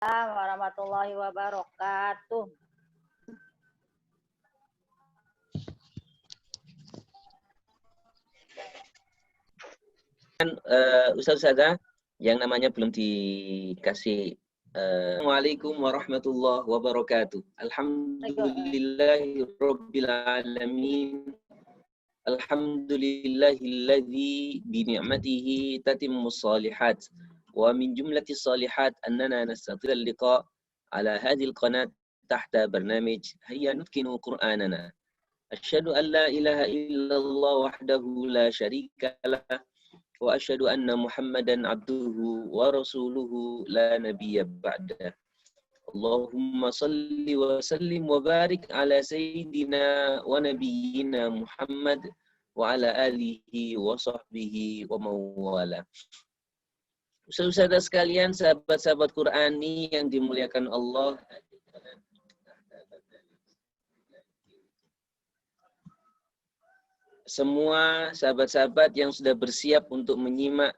Waalaikumsalam warahmatullahi wabarakatuh. Ustaz-ustazah yang namanya belum dikasih. Assalamualaikum warahmatullahi wabarakatuh. Alhamdulillahirabbil alamin. Alhamdulillahilladzi bi ni'matihi tatimmus shalihat. Wa min jumlatis shalihat annana nastati'u al-liqa' ala hadhihi al-qanat tahta barnamij Hayya nutkinu Qur'anana. Asyhadu an la ilaha illallah wahdahu la syarika lah. Wa asyhadu anna Muhammadan abduhu wa rasuluhu la nabiyya ba'da. Allahumma salli wa sallim wa barik ala sayyidina wa nabiyyina Muhammad wa ala alihi wa sahbihi wa mawala. Saudara sekalian, sahabat-sahabat Qur'ani yang dimuliakan Allah, semua sahabat-sahabat yang sudah bersiap untuk menyimak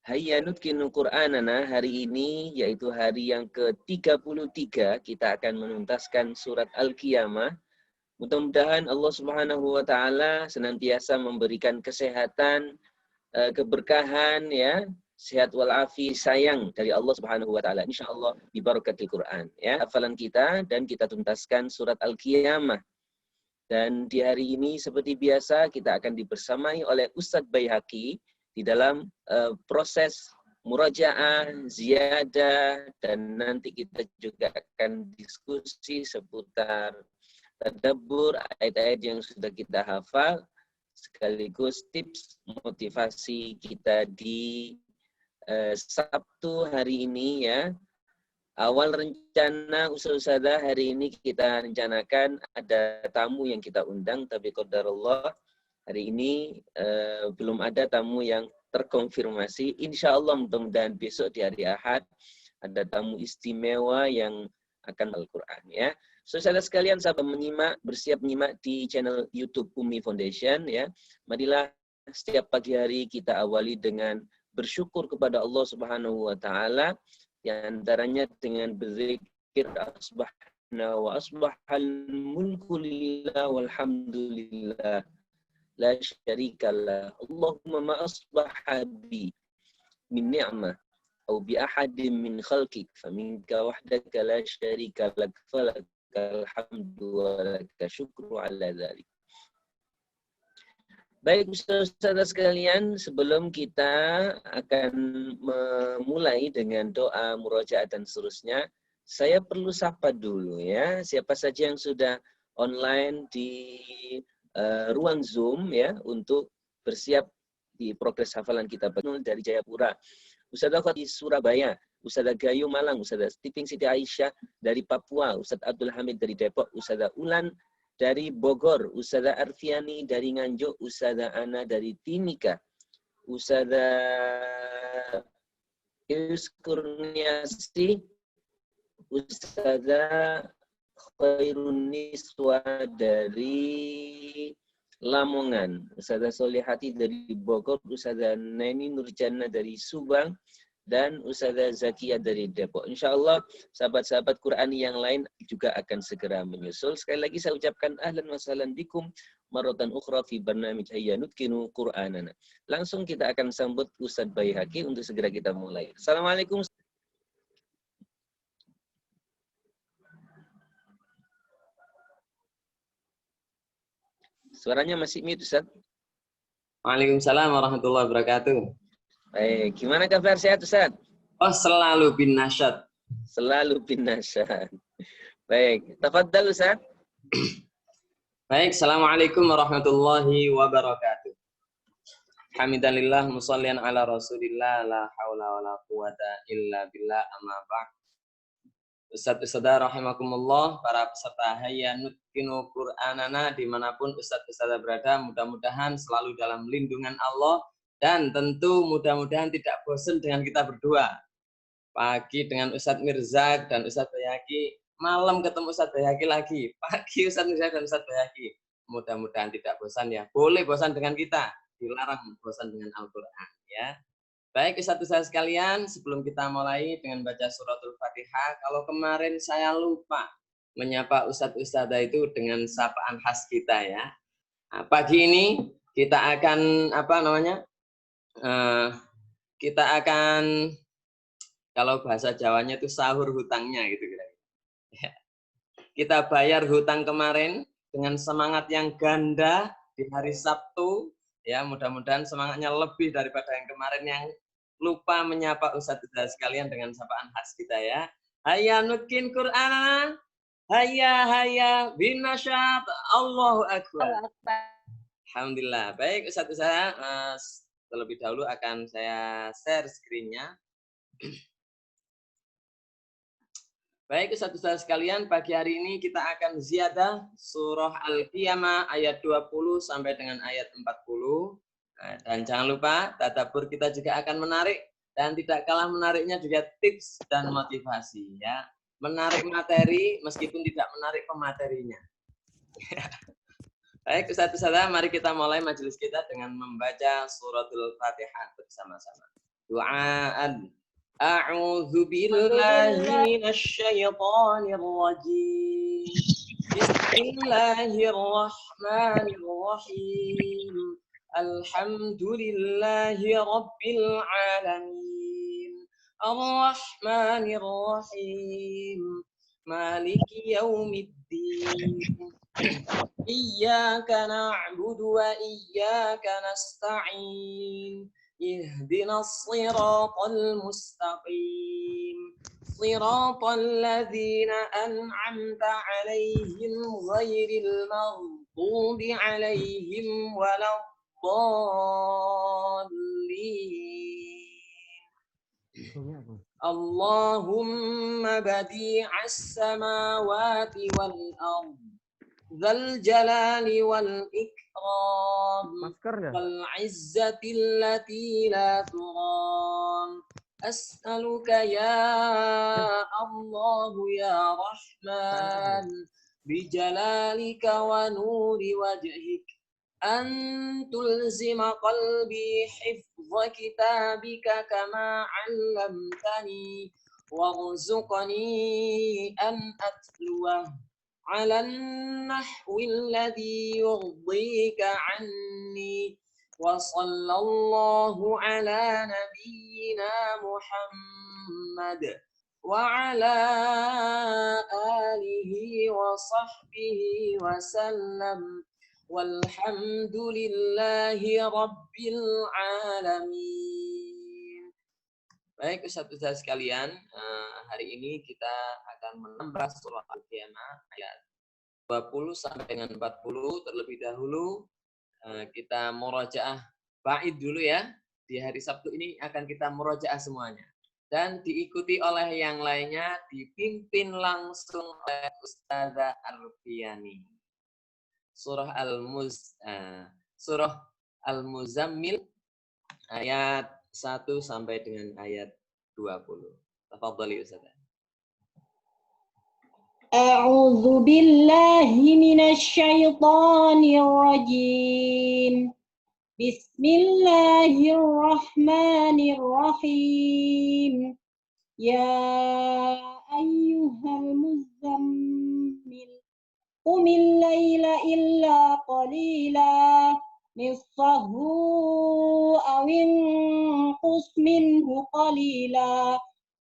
Hayya nutkinu Qur'anana hari ini, yaitu hari yang ke-33, kita akan menuntaskan surat Al-Qiyamah. Mudah-mudahan Allah Subhanahu wa taala senantiasa memberikan kesehatan, keberkahan ya, sehat walafi, sayang dari Allah Subhanahu wa taala. Insyaallah bi barakatil Qur'an ya. Hafalan kita dan kita tuntaskan surat Al-Qiyamah. Dan di hari ini seperti biasa kita akan dibersamai oleh Ustadz Baihaqi di dalam proses murajaah, ziyadah, dan nanti kita juga akan diskusi seputar tadabbur ayat-ayat yang sudah kita hafal, sekaligus tips motivasi kita di Sabtu hari ini ya. Awal rencana Ustazah hari ini kita rencanakan ada tamu yang kita undang, tapi qadarullah hari ini belum ada tamu yang terkonfirmasi. Insya Allah mudah-mudahan besok di hari Ahad ada tamu istimewa yang akan Al-Quran ya. Saudara sekalian, sahabat menyimak, bersiap menyimak di channel YouTube Umi Foundation ya. Marilah setiap pagi hari kita awali dengan bersyukur kepada Allah Subhanahu wa taala, di antaranya dengan berzikir asbahna wa asbahal mulku lillah walhamdulillah la syarikalah. Allahumma ma asbaha bi min ni'mah aw bi ahadin min khalqik faminka wahdaka la syarika lak falakal hamdu wa laka syukru ala dzalik. Baik, saudara sekalian, sebelum kita akan memulai dengan doa, murojaah, dan seterusnya, saya perlu sapa dulu ya, siapa saja yang sudah online di ruang Zoom ya, untuk bersiap di progres hafalan kita dari Jayapura. Ustadzah di Surabaya, Ustadzah Gayu Malang, Ustadzah Tiping Siti Aisyah dari Papua, Ustadz Abdul Hamid dari Depok, Ustadzah Ulan dari Bogor, Ustadzah Arfiani dari Nganjuk, Ustadzah Ana dari Timika, Ustadzah Yus Kurniasi, Ustadzah Khairun Niswa dari Lamongan, Ustadzah Solihati dari Bogor, Ustadzah Neni Nurjana dari Subang, dan Ustadzah Zakia dari Depok. Insya Allah sahabat-sahabat Qur'ani yang lain juga akan segera menyusul. Sekali lagi saya ucapkan ahlan wa sahlan bikum maratan ukhra fi barnamij Hayya nutkinu Qur'anana. Langsung kita akan sambut Ustadz Baihaqi untuk segera kita mulai. Assalamualaikum. Suaranya masih mute, Ustadz. Waalaikumsalam warahmatullahi wabarakatuh. Baik, gimana kabar, sehat Ustaz? Oh, selalu bin nasyad. Selalu bin nasyad. Baik, tafadhal Ustaz. Baik, assalamualaikum warahmatullahi wabarakatuh. Hamidalillah musallian ala rasulillah la haula wala quwata illa billah amma ba'd. Ustadz-ustadzah rahimakumullah, para peserta Hayya nutkinu Qur'anana dimanapun ustadz-ustadzah berada, mudah-mudahan selalu dalam lindungan Allah. Dan tentu mudah-mudahan tidak bosan dengan kita berdua. Pagi dengan Ustadz Mirza dan Ustadz Baihaqi, malam ketemu Ustadz Baihaqi lagi. Pagi Ustadz Mirza dan Ustadz Baihaqi. Mudah-mudahan tidak bosan ya. Boleh bosan dengan kita, dilarang bosan dengan Al-Quran ya. Baik, Ustaz-Ustaz sekalian, sebelum kita mulai dengan baca suratul Fatihah, kalau kemarin saya lupa menyapa Ustaz-Ustazah itu dengan sapaan khas kita ya. Nah, pagi ini kita akan kita akan, kalau bahasa Jawanya itu sahur hutangnya gitu kira-kira. Ya. Kita bayar hutang kemarin dengan semangat yang ganda di hari Sabtu. Ya, mudah-mudahan semangatnya lebih daripada yang kemarin yang lupa menyapa Ustaz-Ustaz sekalian dengan sapaan khas kita ya. Hayya nutkin Qur'an. Hayya bin nasyat. Allahu akbar. Alhamdulillah. Baik Ustaz-Ustaz, terlebih dahulu akan saya share screen-nya. Baik Ustaz-Ustaz sekalian, pagi hari ini kita akan ziyadah surah Al-Qiyamah ayat 20 sampai dengan ayat 40. Nah, dan jangan lupa tadabbur kita juga akan menarik, dan tidak kalah menariknya juga tips dan motivasi ya. Menarik materi meskipun tidak menarik pematerinya. Baik Ustaz-Ustaz, mari kita mulai majelis kita dengan membaca suratul Fatihah bersama-sama. Du'aan. A'udzu billahi minasy syaithanir rajim. Bismillahirrahmanirrahim. Alhamdulillahi rabbil alamin. Ar-Rahmanir Rahim. Maliki yaumiddin. Iyyaka na'budu wa iyyaka nasta'in. Ihdinas siratal mustaqim. Siratal ladzina an'amta 'alaihim ghairil maghdubi 'alaihim waladdallin. Allahumma badi'as samawati wal ardh. Dzal jalali wal ikram wal izzati allati la turam. As'aluka ya Allah ya Rahman bijalalika wa nuri wajhik an tulzima qalbi hifdha kitabika kama 'allamtani warzuqni an atluwah على النحو الذي يرضيك عني وصلى الله على نبينا محمد وعلى آله وصحبه وسلم والحمد لله رب العالمين. Baik Ustaz-Ustaz sekalian, hari ini kita akan menambah surah Al-Qiyamah ayat 20 sampai dengan 40. Terlebih dahulu kita murojaah ba'id dulu ya. Di hari Sabtu ini akan kita murojaah semuanya. Dan diikuti oleh yang lainnya, dipimpin langsung oleh Ustazah Arfiani. Surah Al-Muzammil ayat 1 sampai dengan ayat 20. Tafadhali Ustazah. A'udzu billahi minasy syaithanir rajim. Bismillahirrahmanirrahim. Ya ayyuhal muzammil qumil laila illa qalila nisfahu awin qus minhu qalila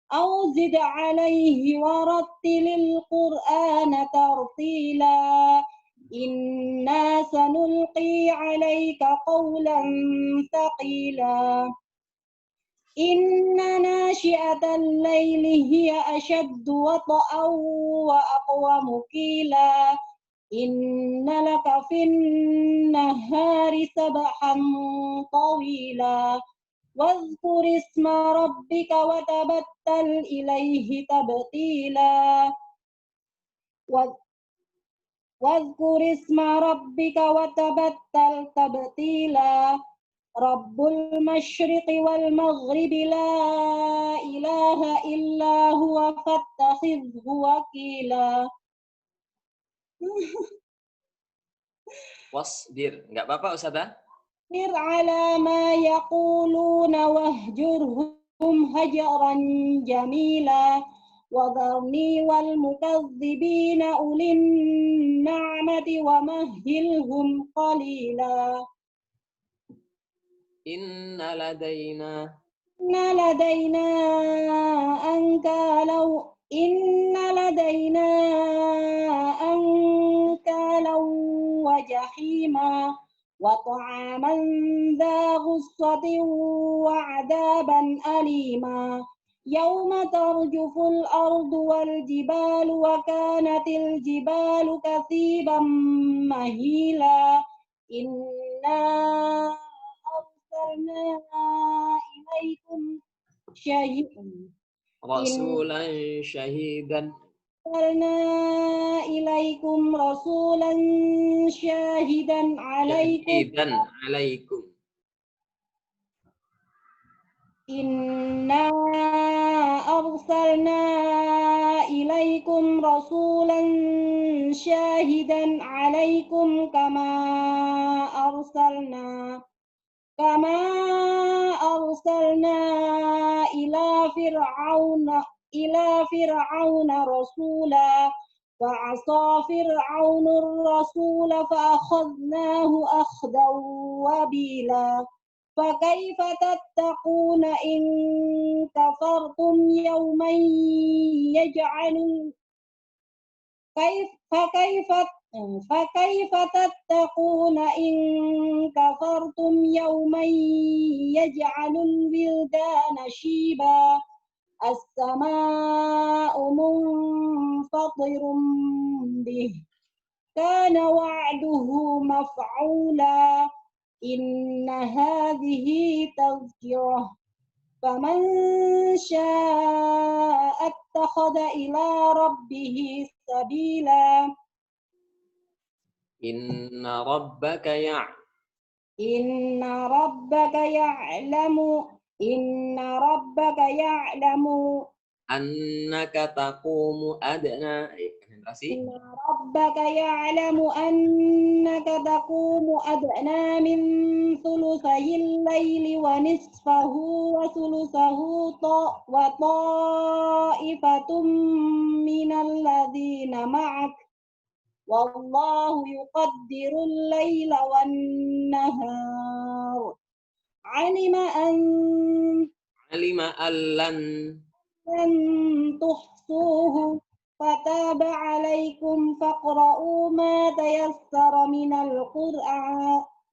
aw zid alaihi warattilil qur'ana tartila inna sanulqi alaika qawlan thaqila inna nashi'atal layli hiya ashaddu wata'aw wa aqwamu qila inna laka fin nahari sabhan tawila wazkur isma rabbika wa tabattal ilaihi tabtila wazkur isma rabbika wa tabattal tabtila Rabbul masyriqi wal maghribi la ilaha illa huwa fattakhidhu wakila. Wasbir, enggak apa-apa Ustazah? واصبر على ما يقولون واهجرهم هجرا جميلا وذرني والمكذبين أولي النعمة ومهلهم قليلا إن لدينا إن لدينا أنكالا وجحيما وطعاما ذا غصة وعذابا أليما يوم ترجف الأرض والجبال وكانت الجبال كثيبا مهيلا إنا أرسلنا إليكم رسولا شهيدا أرسلنا إليكم رسولا شاهدا عليكم إنا أرسلنا إليكم رسولا شاهدا عليكم كما أرسلنا إلى فرعون رسولا فعصى فرعون الرسول فأخذناه أخذا وبيلا فكيف تتقون إن كفرتم يوما فكيف تتقون إن كفرتم يوما يجعل الولدان شيبا السماء منفطر به كان وعده مفعولا إن هذه تذكرة فمن شاء اتخذ إلى ربه سبيلا إن ربك يعلم أنك تقوم أدنى إن ربك يعلم أنك تقوم أدنى من ثلثي الليل ونصفه وثلثه وطائفة من الذين معك والله يقدر الليل والنهار علم أن لن تحصوه فتاب عليكم فاقرؤوا ما تيسر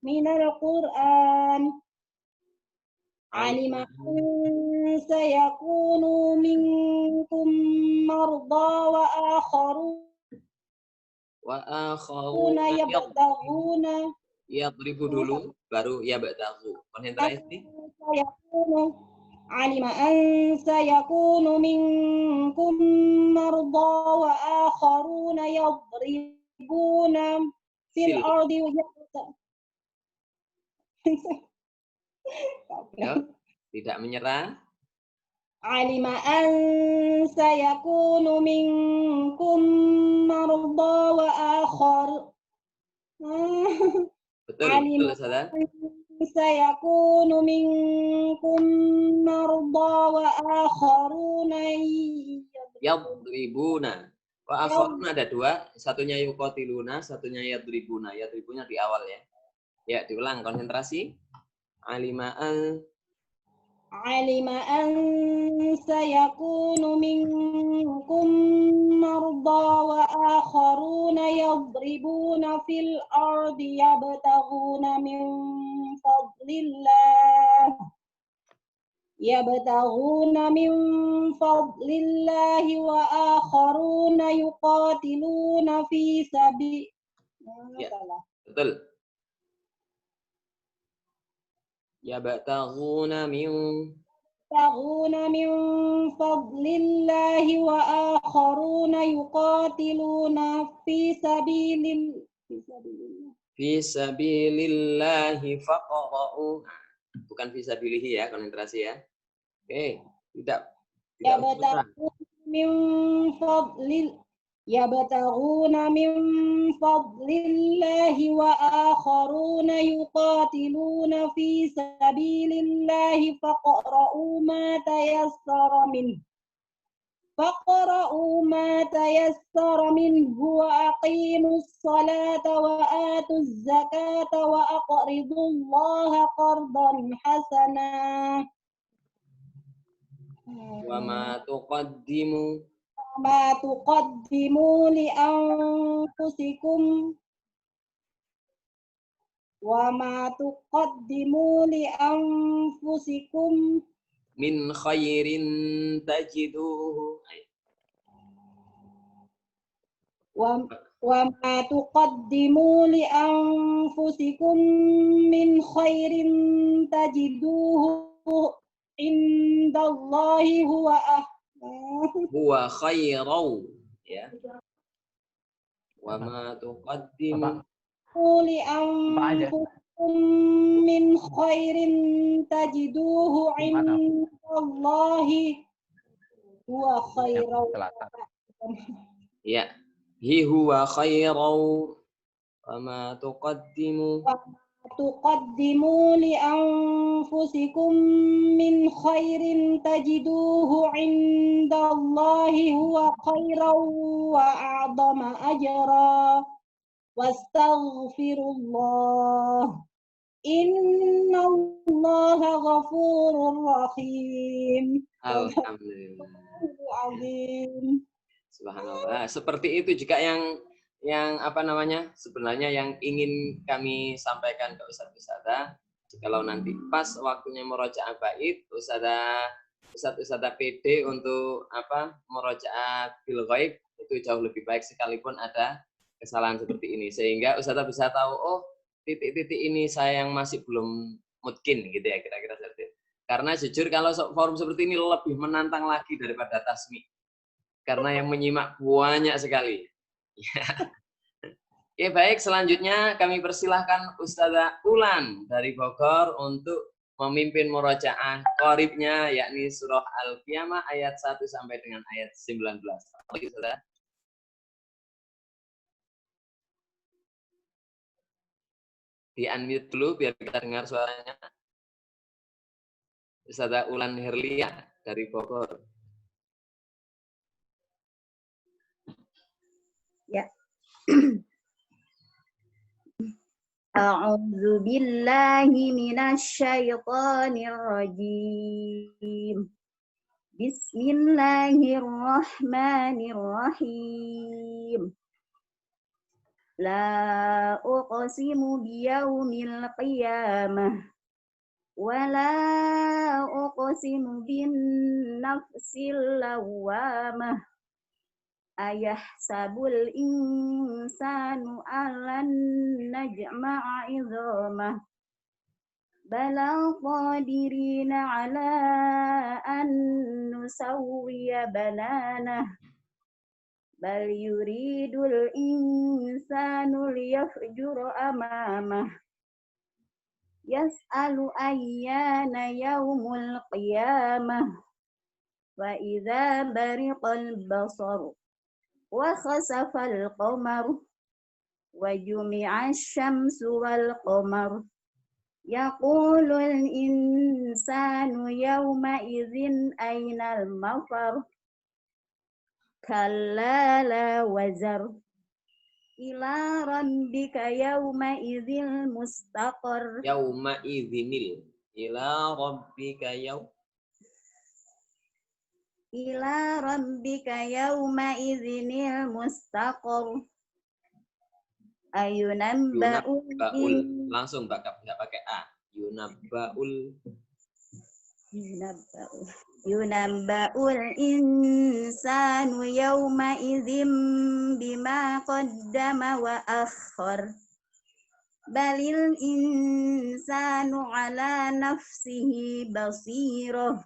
من القرآن علم أن سيكون منكم مرضى وآخرون yadribu dulu baru yabtaghu. Konsentrasi. علم أن سيكون منكم مرضى وآخرون يضربون في الأرض Tidak menyerah. علم أن سيكون منكم مرضى Betul, Saudara. سيكون منكم مرضى وآخرون Yadribuna. Wa akharun ada dua, satunya yuqatiluna, satunya yadribuna. Yadribuna di awal ya. Ya, diulang konsentrasi. Alima an سيكون منكم مرضى وآخرون يضربون في الأرض يبتغون من فضل الله وآخرون يقاتلون في سبيل betul. Yabtaghuna min فضل الله وآخرون يقاتلون في sabilillahi faqra'u. Bukan fi sabilihi ya, konsentrasi ya. Oke, tidak يبتغون من فضل يبتغون من فضل الله وآخرون يقاتلون في سبيل الله فاقرؤوا ما تيسر منه وأقيموا الصلاة وآتوا الزكاة وأقرضوا الله قرضا حسنا وما تقدموا لأنفسكم من خير تجدوه وما تقدموا لأنفسكم من خير تجدوه عند الله هو خيرا ya. وما تقدموا لأنفسكم من خير تجدوه عند الله هو خيرا ya. Hi huwa khairan wa ma تقدموا لأنفسكم من خير تجدوه عند الله هو خيرا وأعظم أجرا واستغفروا الله إن الله غفور رحيم. Alhamdulillah. Azim. Subhanallah. Seperti itu juga yang apa namanya, sebenarnya yang ingin kami sampaikan ke Ustadz-Ustadzah. Kalau nanti pas waktunya murojaah bait, Ustadz-Ustadzah PD untuk apa murojaah bil ghaib itu jauh lebih baik sekalipun ada kesalahan seperti ini, sehingga Ustadzah bisa tahu, oh titik-titik ini saya yang masih belum mungkin gitu ya, kira-kira seperti itu. Karena jujur kalau forum seperti ini lebih menantang lagi daripada tasmi, karena yang menyimak banyak sekali. Oke, baik, selanjutnya kami persilahkan Ustazah Ulan dari Bogor untuk memimpin murojaah qoribnya, yakni surah Al-Qiyamah ayat 1 sampai dengan ayat 19. Oke, Ustazah. Di-unmute dulu biar kita dengar suaranya. Ustazah Ulan Herlia dari Bogor. Ya. A'udzu billahi minasyaitonir rajim. Bismillahirrahmanirrahim. La uqsimu biyaumil qiyamah wa la uqsimu bin nafsil lawwamah. Ayahsabul insanu alan najma'a idhamah bala qadirina ala an nusawwiya bananah bal yuridul insanu liyafjura amamah yas'alu ayyana yaumul qiyamah wa idza bariqal basar wa khasafal qamar wa jumi'ash syamsu wal qamar yaqulul insanu yawma idzin aynal mafar kalla la wazar ila rabbika yawma idzil mustaqar Yauma idzinil ila rabbika ila rabbika yawma idzinil mustaqar ayunabba'ul langsung nggak pakai a, yunabba'ul insanu yawma idzin bima qaddama wa akhkhar balil insanu ala nafsihi basirah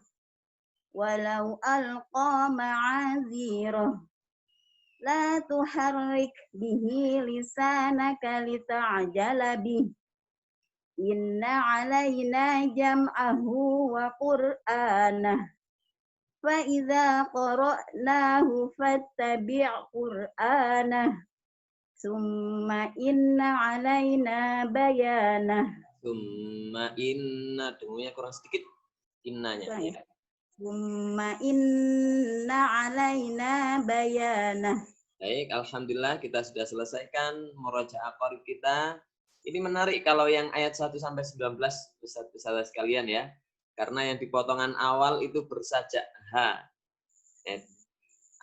walau alqa ma'azirah la tuharrik bihi lisanaka lita'jala bih inna alaina jam'ahu wa qur'anah فإذا قرأناه فاتبع قرآنه ثم إن علينا بيانه. Summa inna, dengunya kurang sedikit innanya. Ya. Summa inna alaina bayanah. Baik, alhamdulillah kita sudah selesaikan murojaah qarib kita. Ini menarik kalau yang ayat 1 sampai 19 Ustaz-ustaz sekalian ya. Karena yang di potongan awal itu bersajak ha.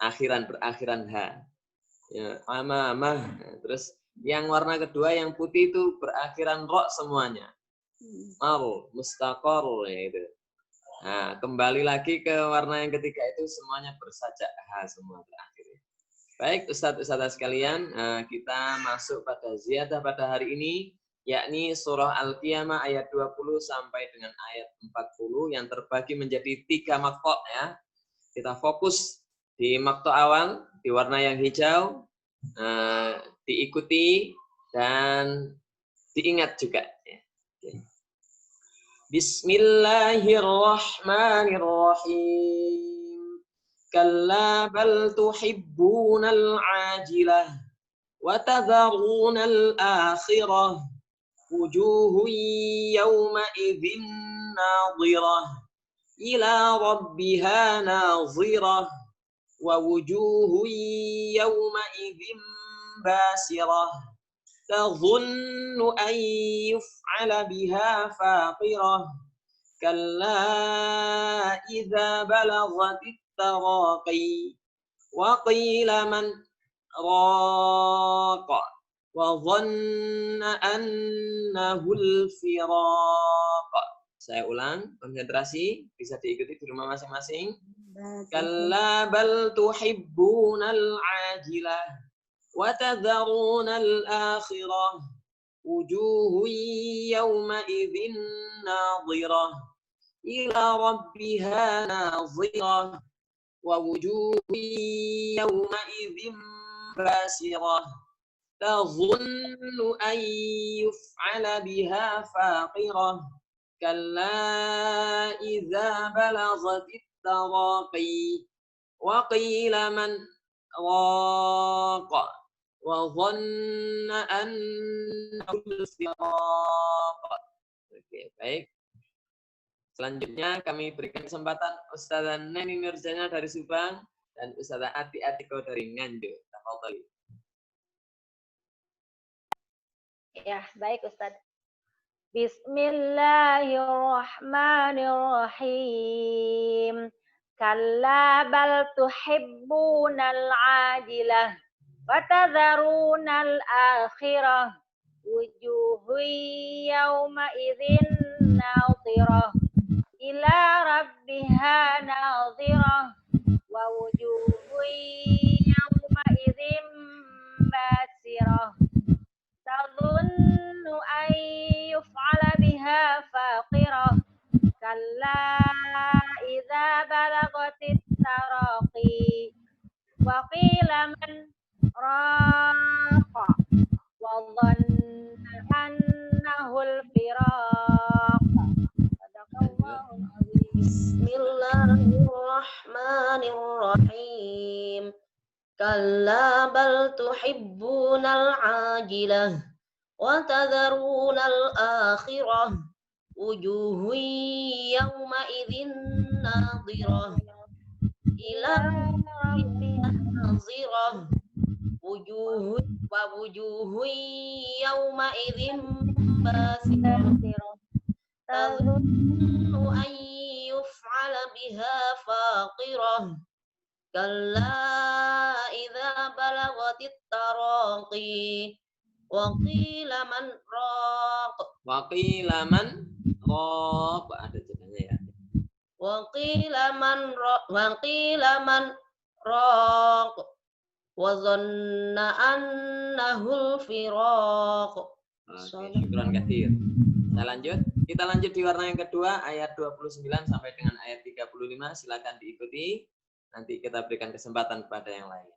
Berakhiran ha. Ya, amamah. Terus yang warna kedua yang putih itu berakhiran ro semuanya. Al mustaqar ya itu. Nah, kembali lagi ke warna yang ketiga itu semuanya bersajak ha semua terakhir. Baik Ustaz-ustaz sekalian, kita masuk pada ziyadah pada hari ini, yakni surah Al-Qiyamah ayat 20 sampai dengan ayat 40 yang terbagi menjadi 3 maqta' ya. Kita fokus di maqta' awal di warna yang hijau, diikuti dan diingat juga. Bismillahirrahmanirrahim. Kalla bal tuhibbunal ajilah wa tadharunal akhirah wujuhun yawma idzin nadhirah ila rabbiha nadhirah wa wujuhun yawma idzin basirah tadhunnu an yuf'ala biha faqirah kalla idza balaghatit taraqi wa qila man raqa wa dhanna annahu al-firaq. Saya ulang, konsentrasi, bisa diikuti di rumah masing-masing. Kalla bal tuhibbunal ajilah wa tadharunal akhirah wujuhun yawma idzin nadhirah ila rabbiha nadhirah wa wujuhun yawma idzin basirah tadhunnu an yuf'ala biha faqirah kalla idza balaghatit taraqi wa qila man raqa wa dhanna annahu al-firaq. Oke, baik. Selanjutnya kami berikan kesempatan Ustazah Neni Nurjana dari Subang dan Ustazah Ati Atiko dari Nganjuk. Tafadhali. Ya, baik Ustaz. Bismillahirrahmanirrahim. Kalla bal tuhibbunal ajilah wa tadharunal akhirah wujuhun yawma idzin nadhirah ila rabbiha nadhirah wa wujuhun yawma idzin basirah tadhunnu an yuf'ala biha faqirah kalla idza balagatit taraqi wa qila man raqa wa dhanna annahu al-firaq. Sadaqallahul azim. Bismillahirrahmanirrahim. Kalla bal tuhibbunal ajilah wa tadharunal akhirah wujuhun yawma idzin nadhirah ila rabbiha nadhirah wujuhun yawma idzin basirah tadhunnu an yuf'ala biha faqirah kalla idza balagatit taraqi wa qila man raq Ada jedanya ya. wa qila man raq wa dhanna annahu al-firaq. Syukran katsir. Kita lanjut di warna yang kedua ayat 29 sampai dengan ayat 35. Silakan diikuti. Nanti kita berikan kesempatan kepada yang lain.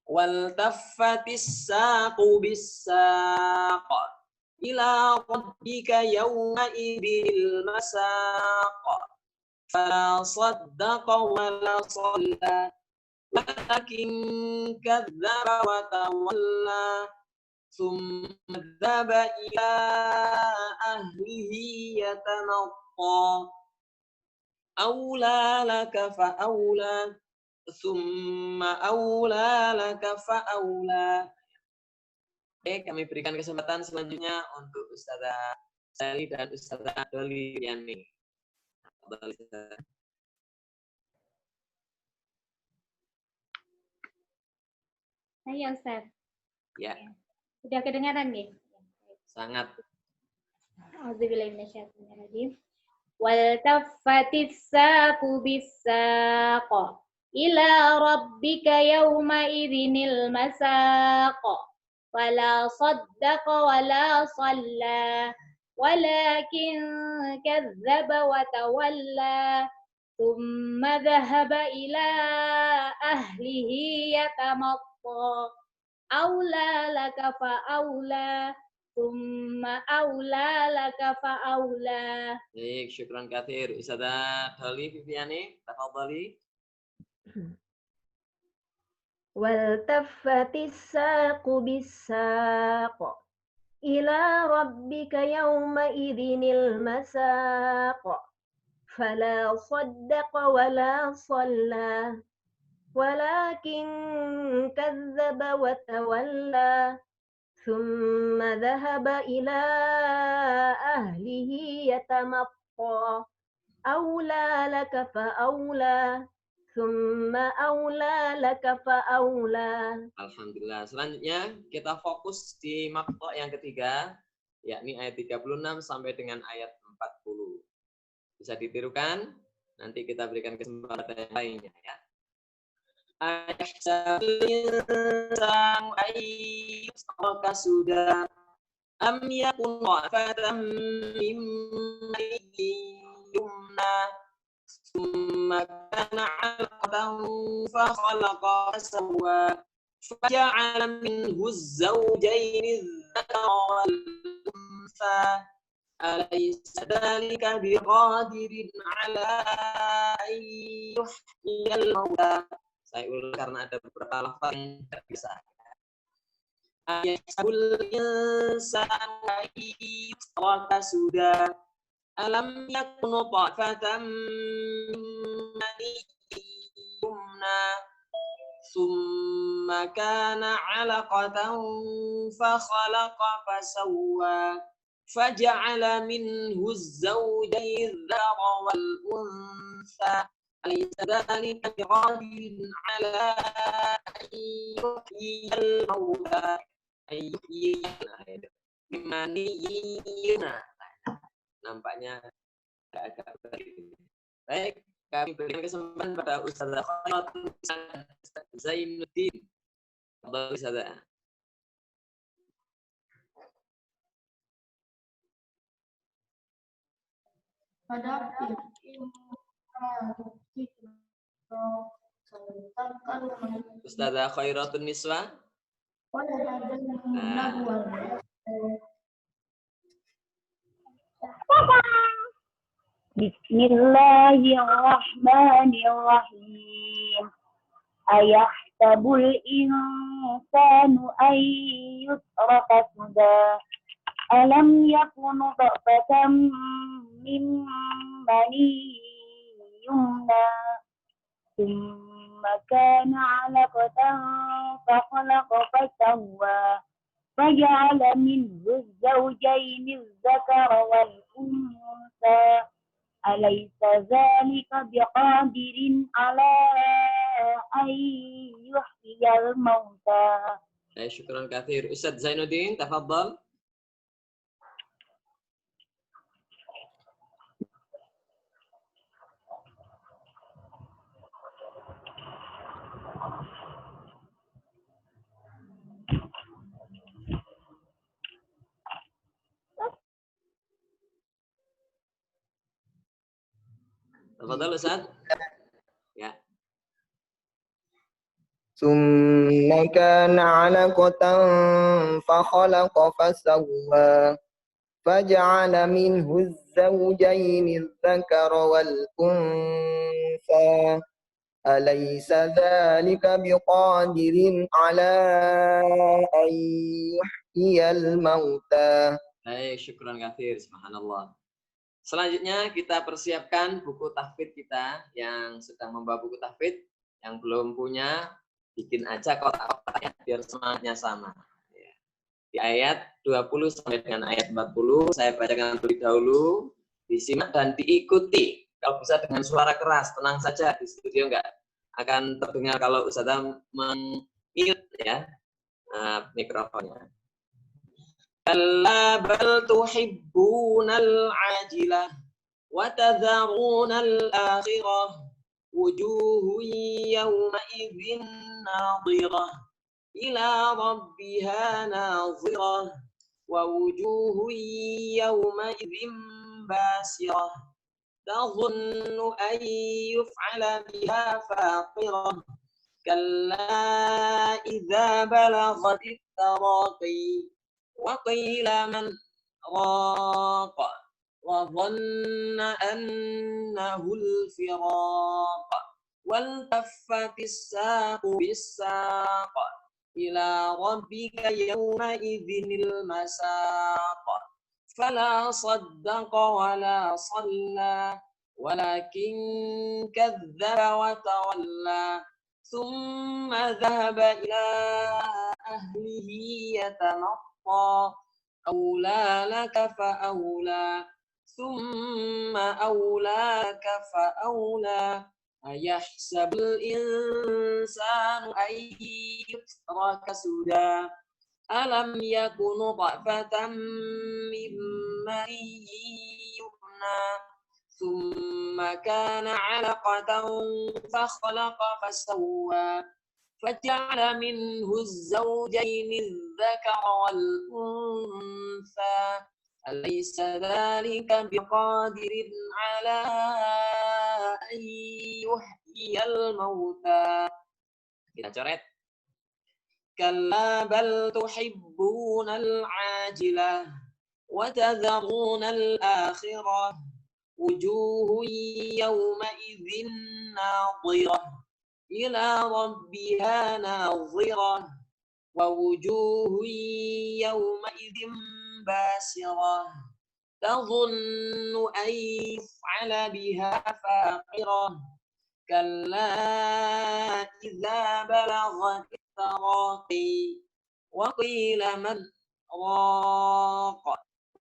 Wal taffatis saqu bis-saq ila rabbika yawma idil masaq فلا صدق ولا صلى ولكن كذب وتولى ثم ذهب إلى أهله يتمطى أولى لك فأولى ثم أولى لك فأولى. Oke, kami berikan kesempatan selanjutnya untuk Ustazah Sally dan Ustazah Doli Yani. Saya Ustaz. Ya. Sudah kedengaran nih? Sangat. Auzubillahi minasyaitonir wal taffatis saqu bis-saq ila rabbika yawma idzinil masaq wala saddaqa wala shalla walakin kadzdzaba wa tawalla thumma dhahaba ila ahlihi yatamatta aula laka fa aula thumma aula laka fa aula. Baik, syukran katsir. Ustazah Doli Viviani, tafadhali. Wal taffatis saqu bis-saq ila rabbika yawma idzinil masaq fala saddaqa wala shalla walakin kadzdzaba wa tawalla thumma dhahaba ila ahlihi yatamatta awla laka fa awla thumma awla laka fa awla. Alhamdulillah. Selanjutnya kita fokus di maqta' yang ketiga, yakni ayat 36 sampai dengan ayat 40. Bisa ditirukan? Nanti kita berikan kesempatan yang lainnya ya. Ayahsabul insanu ayyusraka sudah am yakun dha'fatan min maniyyin yumna thumma kana 'alaqatan fa khalaqa fasawwa faja'ala minhu az-zawjayni adh-dhakara wal-untha alaysa dhalika biqadirin 'ala an yuhyiyal mauta. Saya ulang karena ada beberapa lafaz yang tidak bisa. Ayahsabul insanu ayyusraka sudah alam yakun dha'fatan min maniyyin yumna thumma kana 'alaqatan fa khalaqa fasawwa faja'ala minhu az-zawjayni adh-dhakara wal-untha alaysa dhalika biqadirin 'ala an yuhyiyal mauta nampaknya agak berbeda. Baik, kami berikan kesempatan pada Ustazah Khairatun Zainuddin. Fadhal Ustazah. Ustazah Khairatun Niswa. Bismillahirrahmanirrahim. Ayahsabul insanu ayyusraka sudah alam yakun dha'fatan min maniyyin yumna thumma kana 'alaqatan fa khalaqa fasawwa faja'ala minhu az-zawjayni adh-dhakara wal-untha alaysa dhalika biqadirin 'ala an yuhyiyal mauta. Syukran katsir. Ustaz Zainuddin, tafadhal. Tafadhal Ustaz. Ya. ثم كان علقة فخلق فسوى فجعل منه الزوجين الذكر والأنثى أليس ذلك بقادر على أن يحيي الموتى. Baik, syukran katsir, subhanallah. Selanjutnya kita persiapkan buku tahfidz kita yang sedang membawa buku tahfidz. Yang belum punya, bikin aja kotak-kotaknya biar semangatnya sama. Di ayat 20 sampai dengan ayat 40, saya bacakan terlebih dahulu, disimak dan diikuti. Kalau bisa dengan suara keras, tenang saja, di studio enggak akan terdengar kalau Ustazah meng-mute ya mikrofonnya. Kalla bal tuhibbunal ajilah wa tadharunal akhirah wujuhun yawma idzin nadhirah ila rabbiha nadhirah wa wujuhun yawma idzin basirah tadhunnu an yuf'ala biha faqirah kalla idza balaghatit taraqi wa qila man raqa wa dhanna annahu al-firaq wal taffatis saqu bis-saq ila rabbika yawma idzinil masaq fala saddaqa wa la shalla walakin kadzdzaba wa tawalla thumma dhahaba ila ahlihi yatamatta أولى لك فأولى ثم أولى لك فأولى أيحسب الإنسان أن يترك سدى ألم يكن نطفة من ماء يمنى ثم كان علقة فخلق فسوى فجعل منه الزوجين الذكر والأنثى أليس ذلك بقادر على أن يحيي الموتى. Kita coret. كلا بل تحبون العاجلة وتذرون الآخرة وجوه يومئذ ناظرة إلى ربها ناظرة ووجوه يومئذ باسرة تظن أن يفعل بها فاقرة كلا إذا بلغت التراقي وقيل من راق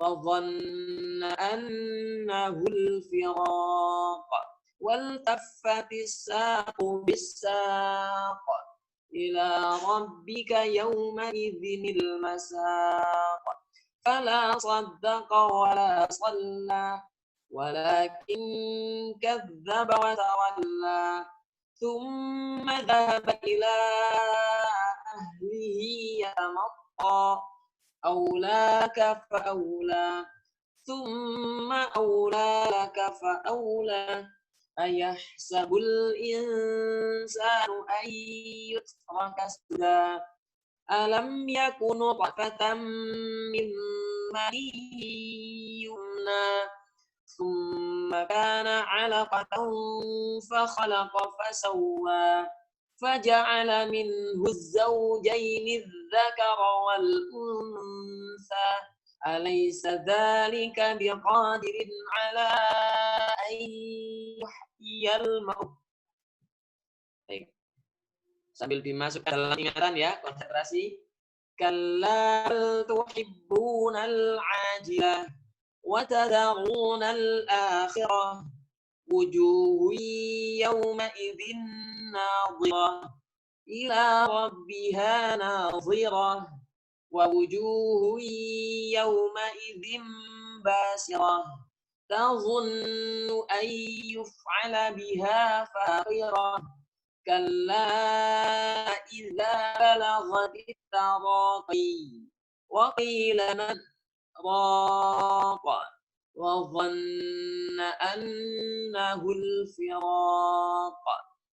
وظن أنه الفراق والتفت الساق بالساق إلى ربك يومئذ المساق فلا صدق ولا صلى ولكن كذب وتولى ثم ذهب إلى أهله يتمطى أولى لك فأولى ثم أولى لك فأولى أيحسب الإنسان أن يترك سدى ألم يكن نطفة من ماء يمنى ثم كان علقة فخلق فسوى فجعل منه الزوجين الذكر والأنثى أليس ذلك بقادر على أن يحيي الموت. Baik. Sambil dimasukkan dalam ingatan ya, konsentrasi. Kalla tuhibbunal ajilah wa tadharunal akhirah wujuhun yawma idzin nadhirah ila rabbiha nadhirah wa wujuhun yawma idzin basirah tadhunnu an yuf'ala biha faqirah kalla idza balaghatit taraqi wa qila man raqa wa dhanna annahu al-firaq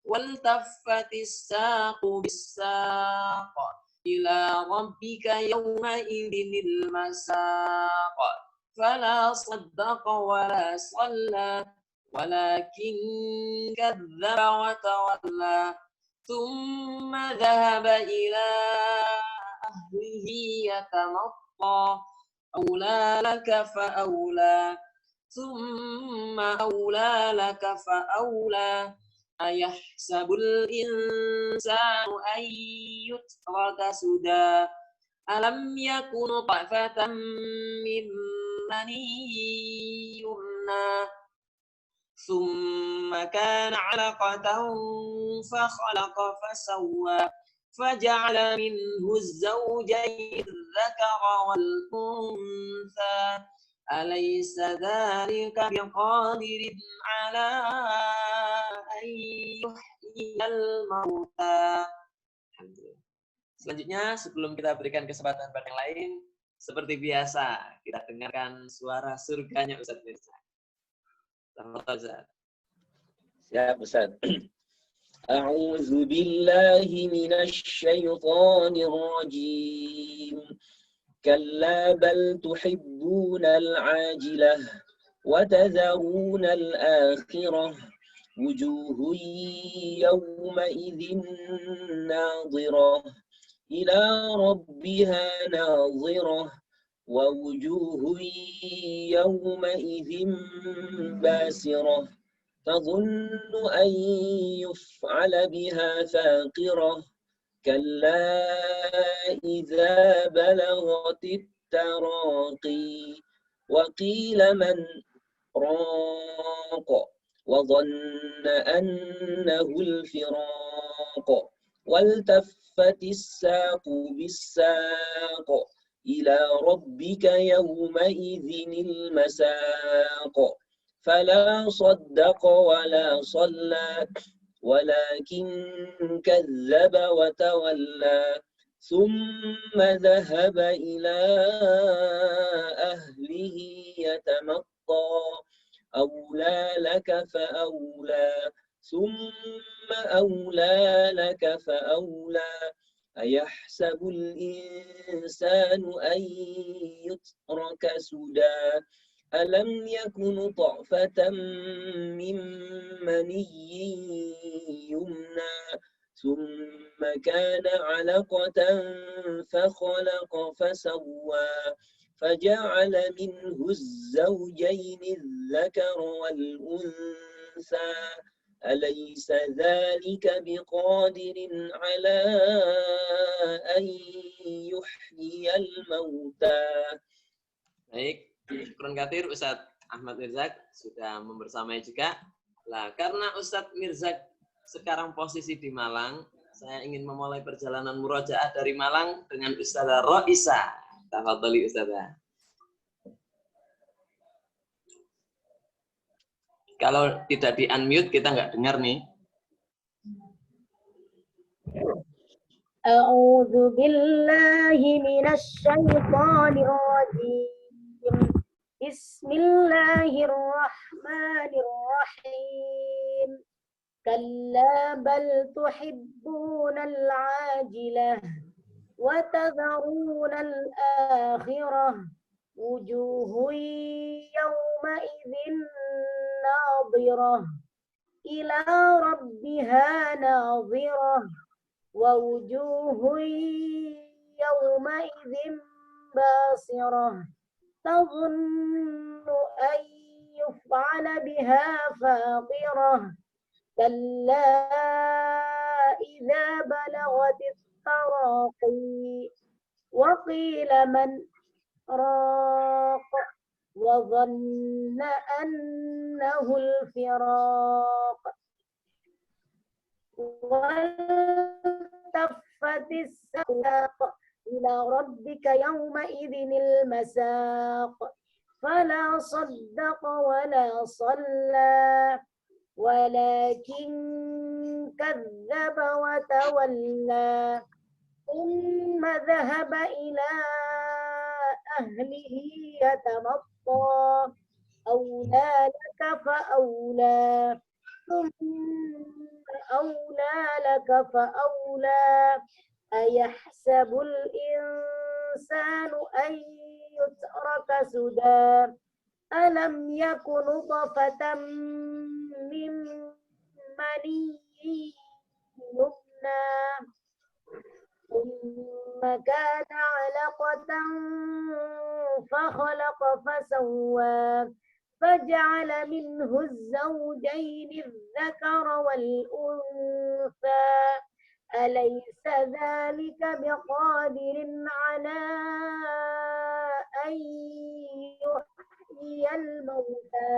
wal taffatis saqu bis-saq ila rabbika yawma idzinil masaq فلا صدق ولا صلى ولكن كذب وتولى ثم ذهب إلى أهله يتمطى أولى لك فأولى ثم أولى لك فأولى أيحسب الإنسان أن يترك سدى ألم يكن طرفة من مني يمنى ثم كان علقة فخلق فسوى فجعل منه الزوجين الذكر والأنثى أليس ذلك بقادر على أن يحيي الموتى. Selanjutnya, sebelum kita berikan kesempatan pada yang lain, seperti biasa, kita dengarkan suara surganya Ustaz Mirza. Selamat Ustaz. Siap Ustaz. A'udzu billahi minasy syaithanir rajim. Kalla bal tuhibbuna al-'ajilah wa tadharuna al-akhirah. Wujuhun yawma idzin nadhirah ila rabbiha nadhirah wa wujuhun yawma idzin basirah tadhunnu an yuf'ala biha faqirah kalla idza balaghatit taraqi wa qila man raq wa dhanna annahu al-firaq والتفت الساق بالساق إلى ربك يومئذ المساق فلا صدق ولا صلى ولكن كذب وتولى ثم ذهب إلى أهله يتمطى أولى لك فأولى ثم أولى لك فأولى أيحسب الإنسان أن يترك سدى ألم يكن طرفة من مني يمنى ثم كان علقة فخلق فسوى فجعل منه الزوجين الذكر والأنثى أليس ذلك بقادر على أن يحيي الموتى. Baik, syukran katsir Ustadz Ahmad Mirzak sudah membersamai juga. Nah, karena Ustadz Mirzak sekarang posisi di Malang, saya ingin memulai perjalanan murojaah dari Malang dengan Ustadzah Roisa. Tafadhali Ustadzah. Kalau tidak di unmute kita nggak dengar nih. A'udzu billahi minasy syaithanir rajim. Bismillahirrahmanirrahim. Kalla bal tuhibbuna al-'ajilah wa tadharuna al-akhirah. Wujuhun yawma idzin nadhirah ila rabbiha nadhirah wa wujuhun yawma idzin basirah tadhunnu an yuf'ala biha faqirah kalla idza balaghatit taraqi wa qila man raq wa dhanna annahu al-firaq والتفت الساق إلى ربك يومئذ المساق فلا صدق ولا صلى ولكن كذب وتولى ثم ذهب إلى أهله يتمطى أولى لك فأولى ثم أولى لك فأولى أيحسب الإنسان الإنسان أن يترك سدى ألم يك نطفة من مني يمنى ثم كان علقة فخلق فسوى فجعل منه الزوجين الذكر والأنثى أليس ذلك بقادر على أن يحيي الموتى.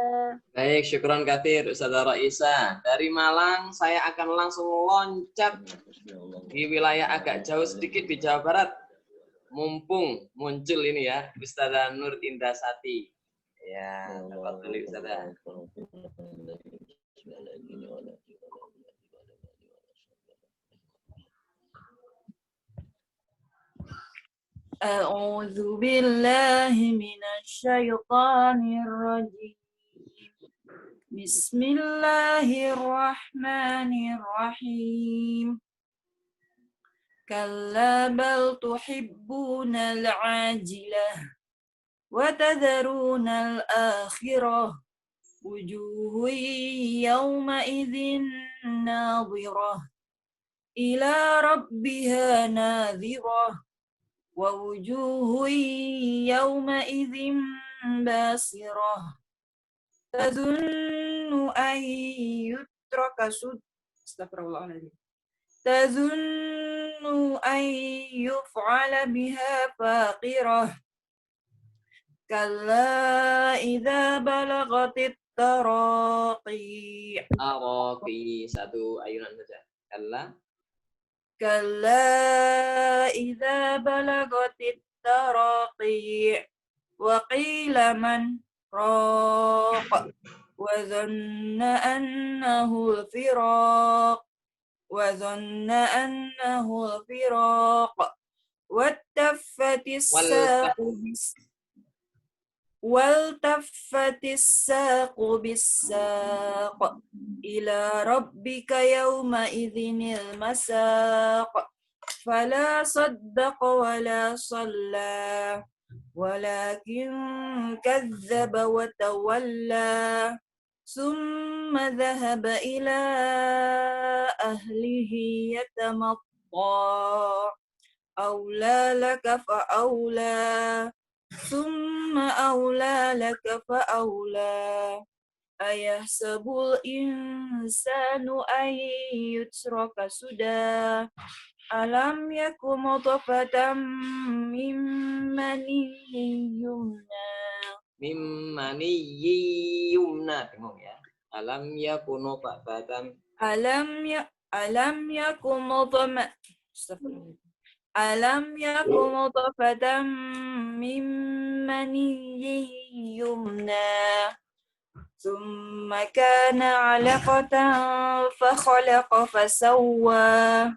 Baik, syukron katsir Ustazah Raisa. Dari Malang saya akan langsung loncat di wilayah agak jauh sedikit di Jawa Barat. Mumpung muncul ini ya, Ustazah Nur Indasati. Ya, dapat dulu Ustazah. أعوذ بالله من الشيطان الرجيم بسم الله الرحمن الرحيم كلا بل تحبون العاجلة وتذرون الآخرة وجوه يومئذ ناظرة إلى ربها ناظرة ووجوه يومئذ باسرة تظن أن يترك سدى تظن أن يفعل بها فاقرة كلا إذا بلغت التراقي. Araqi, satu ayunan saja. كلا إذا بلغت التراقي وقيل من راق وظن أنه الفراق والتفت الساق بالساق إلى ربك يومئذ المساق فلا صدق ولا صلى ولكن كذب وتولى ثم ذهب إلى أهله يتمطى أولى لك فأولى ثم أولى لك فأولى أيحسب الإنسان أن يترك سدى ألم يكن نطفة من مني يمنى bingung ya. Alam yakunu nutfatan. ألم يكن نطفة من مني يمنى ثم كان علقة فخلق فسوى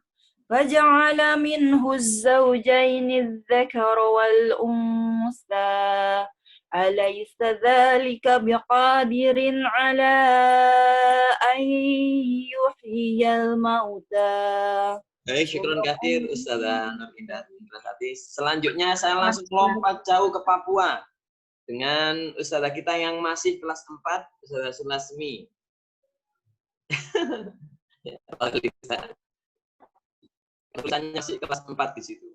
فجعل منه الزوجين الذكر والأنثى أليس ذلك بقادر على أن يحيي الموتى. Baik, syukron katsir Ustazah Nur Indasati. Selanjutnya saya langsung lompat jauh ke Papua dengan Ustazah kita yang masih kelas 4, Ustazah Sulasmi. Tulisannya sih kelas 4 di situ.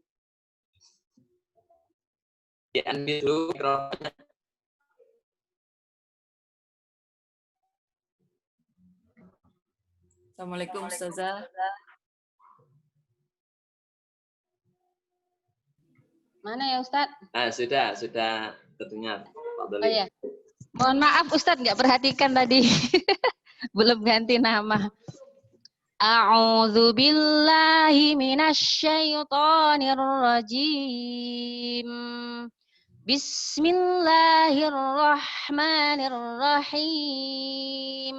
Di-unmute dulu mikrofonnya. Assalamualaikum Ustazah. Mana ya Ustadz? Nah, sudah terdengar. Oh ya. Mohon maaf Ustadz nggak perhatikan tadi. Belum ganti nama. A'udzu billahi minasyaitonir rajim. Bismillahirrahmanirrahim.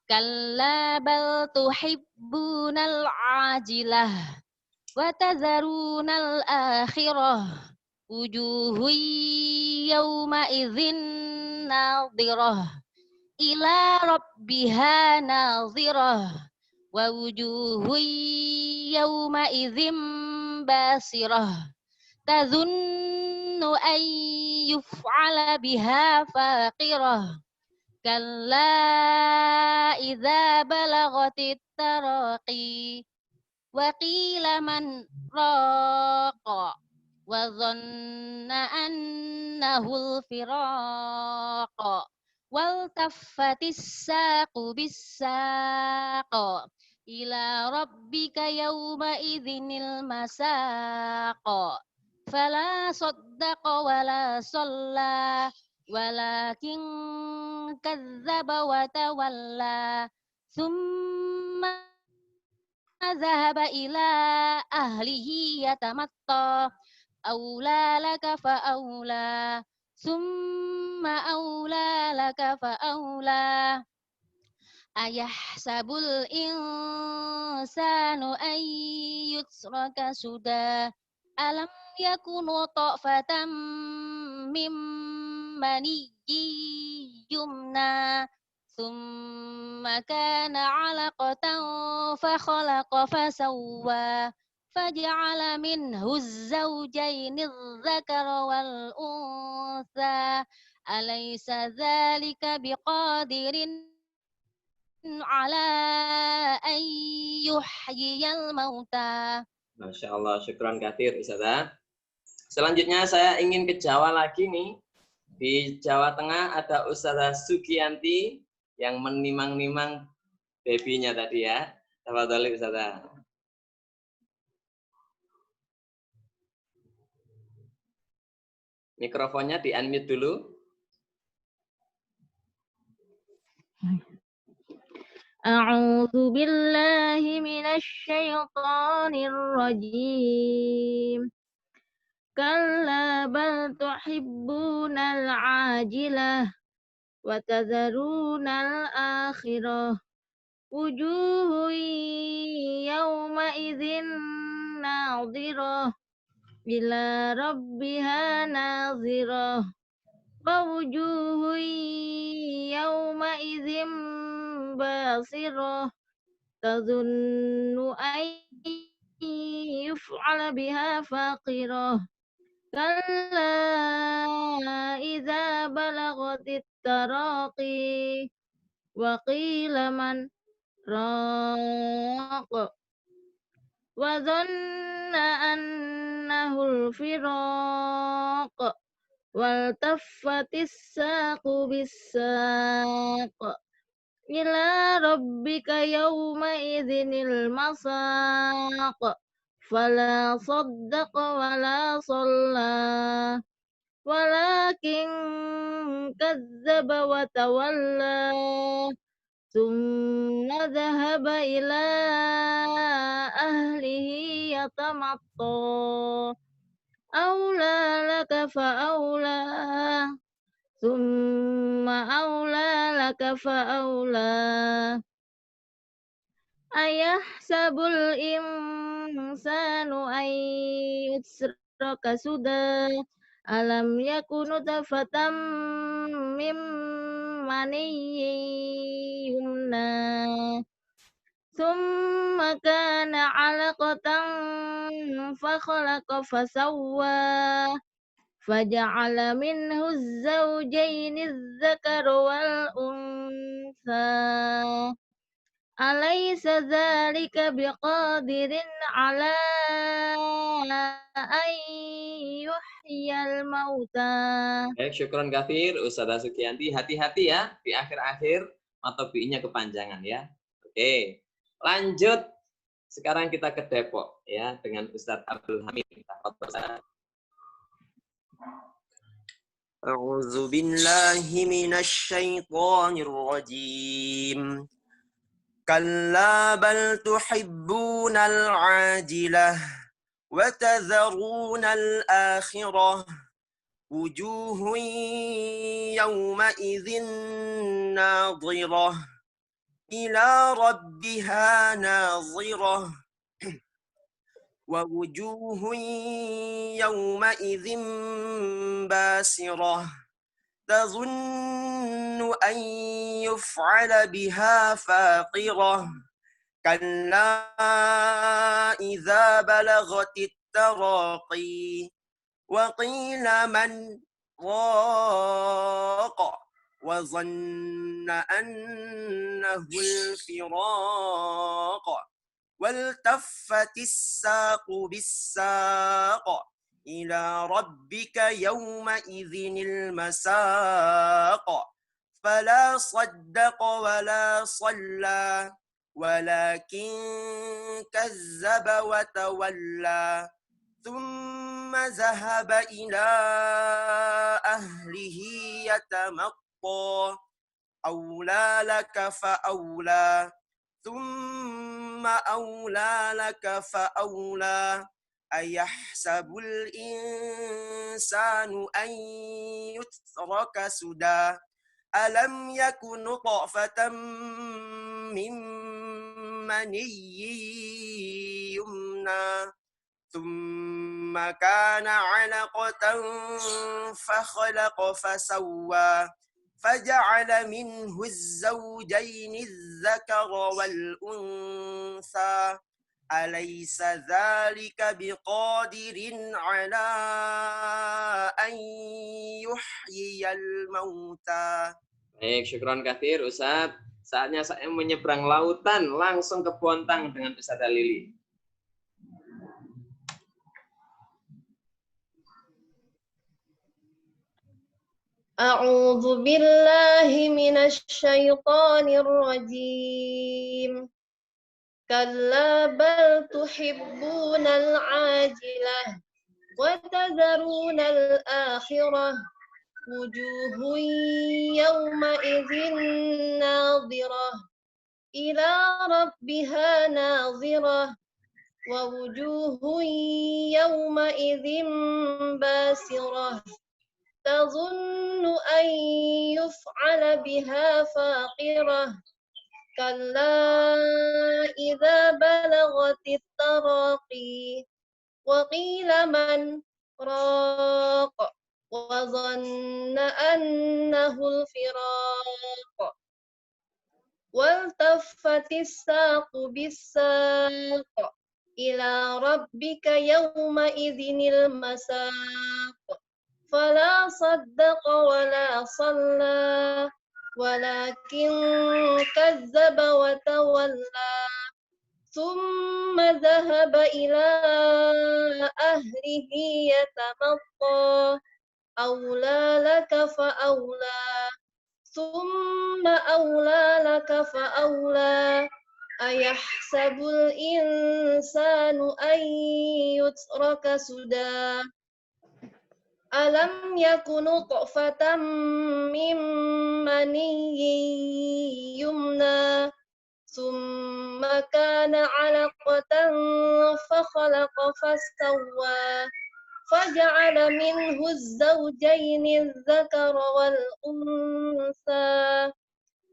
Kalla bal tuhibbunal ajilah wa tadharunal akhirah. Wujuhu yawma idzin nadhirah ila rabbiha nadhirah wa wujuhu yawma idzin basirah تظن أن يفعل بها فاقرة كلا إذا بلغت التراقي وقيل من راق وظن أنه الفراق والتفت الساق بالساق إلى ربك يومئذ المساق فلا صدق ولا صلى ولكن كذب وتولى ثم ذهب إلى أهله يتمطى أولى لك فأولى ثم أولى لك فأولى أيحسب الإنسان أن يترك سدى ألم يكن طرفة من مني يمنى ثم كان علقة فخلق فسوى فجعل منه الزوجين الذكر والأنثى أليس ذلك بقادر على أن يحيي الموتى. Masya Allah, syukran katsir Ustazah. Selanjutnya saya ingin ke Jawa lagi nih. Di Jawa Tengah ada Ustazah Sugianti yang menimang-nimang babynya tadi ya. Tafadhali Ustazah. Mikrofonnya di-unmute dulu. أعوذ بالله من الشيطان الرجيم كلا بل تحبون العاجلة وتذرون الآخرة وجوه يومئذ ناظرة إلى ربها ناظرة ووجوه يومئذ باصرة تظن أن يفعل بها فاقرة كلا إذا بلغت التراقي وقيل من راق وظن أنه الفراق والتفت الساق بالساق إلى ربك يومئذ المساق فلا صدق ولا صلى ولكن كذب وتولى ثم ذهب إلى أهله يتمطى أولى لك فأولى ثم أولى لك فأولى أيحسب الإنسان أن يترك سدى ألم يكن طرفة من مني يمنى ثم كان علقة فخلق فسوى فجعل منه الزوجين الذكر والأنثى أليس ذلك بقادر على أن يحيي الموتى. Baik, syukron katsir Ustazah Sugianti. Hati-hati ya di akhir-akhir matobi'nya kepanjangan ya. Oke. Lanjut. Sekarang kita ke Depok ya dengan Ustadz Abdul Hamid. أعوذ بالله من الشيطان الرجيم كلا بل تحبون العاجلة وتذرون الآخرة وجوه يومئذ ناظرة إلى ربها ناظرة ووجوه يومئذ باسرة تظن أن يفعل بها فاقرة كلا إذا بلغت التراقي وقيل من راق وظن أنه الفراق والتفت الساق بالساق إلى ربك يومئذ المساق فلا صدق ولا صلى ولكن كذب وتولى ثم ذهب إلى أهله يتمطى أولى لك فأولى ثم أولى لك فأولى أيحسب الإنسان أن يترك سدى ألم يكن نطفة من مني يمنى ثم كان علقة فخلق فسوى فجعل منه الزوجين الذكر والأنثى أليس ذلك بقادر على أن يحيي الموتى. Baik, syukron katsir Ustaz. Saatnya saya menyeberang lautan langsung ke Bontang dengan Ustazah Lili. أعوذ بالله من الشيطان الرجيم كلا بل تحبون العاجلة وتذرون الآخرة وجوه يومئذ ناظرة إلى ربها ناظرة ووجوه يومئذ باسرة تظن أن يفعل بها فاقرة كلا إذا بلغت التراقي وقيل من راق وظن أنه الفراق والتفت الساق بالساق إلى ربك يومئذ المساق فلا صدق ولا صلى ولكن كذب وتولى ثم ذهب إلى أهله يتمطى أولى لك فأولى ثم أولى لك فأولى أيحسب الإنسان أن يترك سدى ألم يكن نطفة من مني يمنى ثم كان علقة فخلق فسوى فجعل منه الزوجين الذكر والأنثى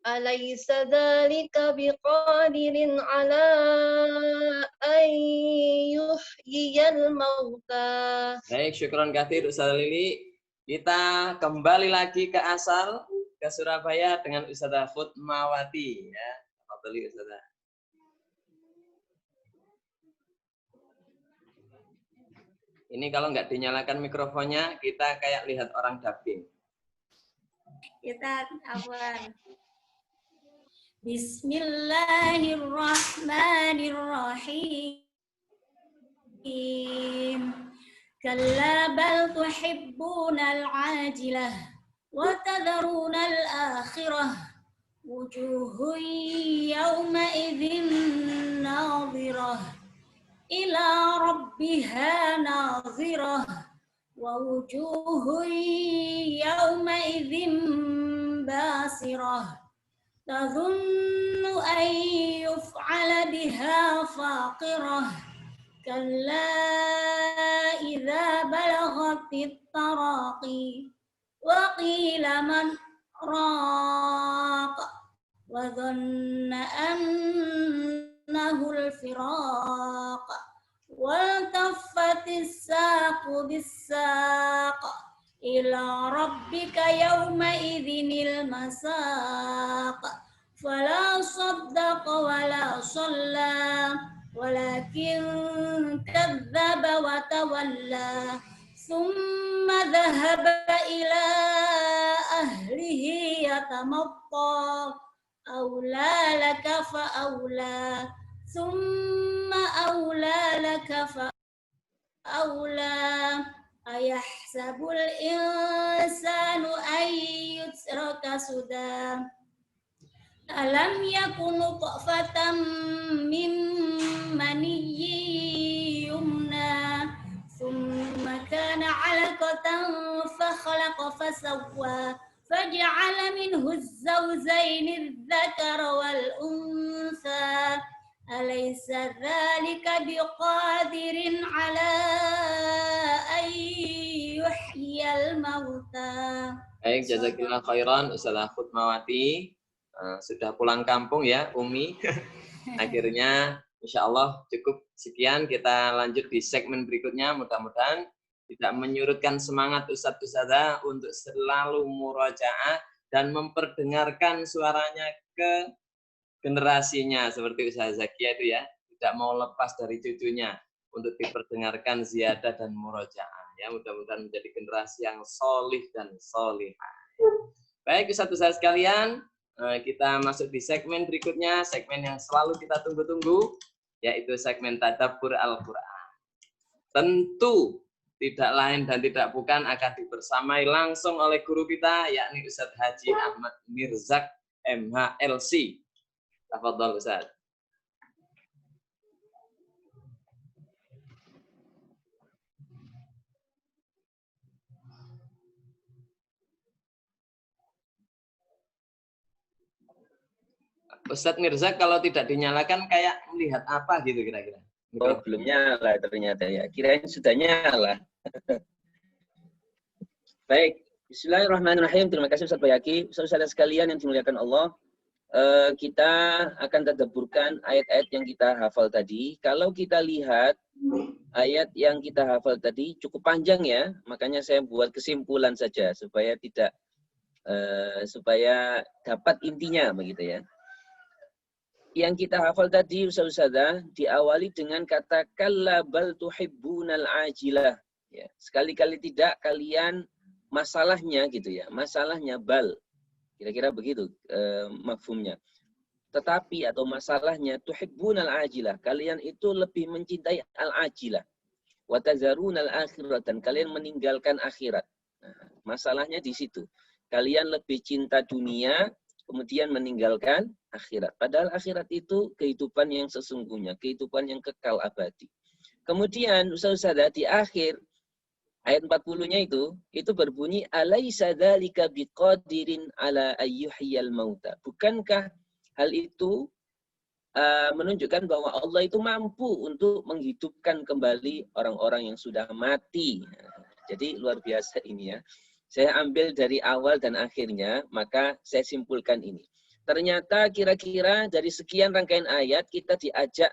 أليس ذلك بقادر على أن يحيي الموتى. Baik, syukron katsir Ustazah Lili. Kita kembali lagi ke asal, ke Surabaya dengan Ustazah Khutmawati ya. Fadhali Ustazah. Ini kalau nggak dinyalakan mikrofonnya, kita kayak lihat orang dubbing. Kita awal. Bismillahirrahmanirrahim. Kalla bal tuhibbunal ajilah wa tadharunal akhirah. Wujuhun yawma idzin nadhirah ila rabbiha nadhirah wa wujuhun yawma idzin basirah تظن أن يفعل بها فاقرة كلا إذا بلغت التراقي وقيل من راق وظن أنه الفراق والتفت الساق بالساق إلى ربك يومئذ المساق فلا صدق ولا صلى ولكن كذب وتولى ثم ذهب إلى أهله يتمطى أولى لك فأولى ثم أولى لك فأولى أيحسب الإنسان أن يترك سدى ألم يكن نطفة من مني يمنى ثم كان علقة فخلق فسوى فجعل منه الزوجين الذكر والأنثى أليس ذلك بقادر على أن يحيي الموتى. Baik, jazakillah khairan Ustazah Khutmawati. Sudah pulang kampung ya Umi. Akhirnya insya Allah cukup sekian, kita lanjut di segmen berikutnya. Mudah-mudahan tidak menyurutkan semangat Ustadz-Ustadzah untuk selalu murajaah dan memperdengarkan suaranya ke generasinya seperti Ustazah Zakia itu ya, tidak mau lepas dari cucunya untuk diperdengarkan ziyadah dan murajaah ya. Mudah-mudahan menjadi generasi yang solih dan solihah. Baik Ustadz-Ustadzah sekalian, kita masuk di segmen berikutnya, segmen yang selalu kita tunggu-tunggu, yaitu segmen Tadabbur Al-Quran. Tentu tidak lain dan tidak bukan akan dibersamai langsung oleh guru kita, yakni Ustadz Haji Ahmad Mirzak MHLC. Tafadhol Ustadz. Ustadz Mirzak kalau tidak dinyalakan kayak melihat apa gitu kira-kira? Oh, belum nyala ternyata ya. Kirain sudah nyala. Baik, Bismillahirrahmanirrahim. Terima kasih Ustaz Bayaki. Saudara sekalian yang dimuliakan Allah, kita akan tadabburkan ayat-ayat yang kita hafal tadi. Kalau kita lihat ayat yang kita hafal tadi cukup panjang ya, makanya saya buat kesimpulan saja supaya tidak supaya dapat intinya begitu ya. Yang kita hafal tadi Ustazah diawali dengan kata kalla bal tuhibbunal ajilah ya. Sekali-kali tidak kalian masalahnya gitu ya. Masalahnya bal. Kira-kira begitu mafhumnya. Tetapi atau masalahnya tuhibbunal ajilah. Kalian itu lebih mencintai al-ajilah. Wa tazarunal akhirat, dan kalian meninggalkan akhirat. Nah, masalahnya di situ. Kalian lebih cinta dunia kemudian meninggalkan akhirat. Padahal akhirat itu kehidupan yang sesungguhnya, kehidupan yang kekal abadi. Kemudian Ustazah di akhir ayat 40-nya itu berbunyi alaisa dzalika biqadirin ala ayyuhiyal mauta. Bukankah hal itu menunjukkan bahwa Allah itu mampu untuk menghidupkan kembali orang-orang yang sudah mati. Jadi luar biasa ini ya. Saya ambil dari awal dan akhirnya, maka saya simpulkan ini. Ternyata kira-kira dari sekian rangkaian ayat, kita diajak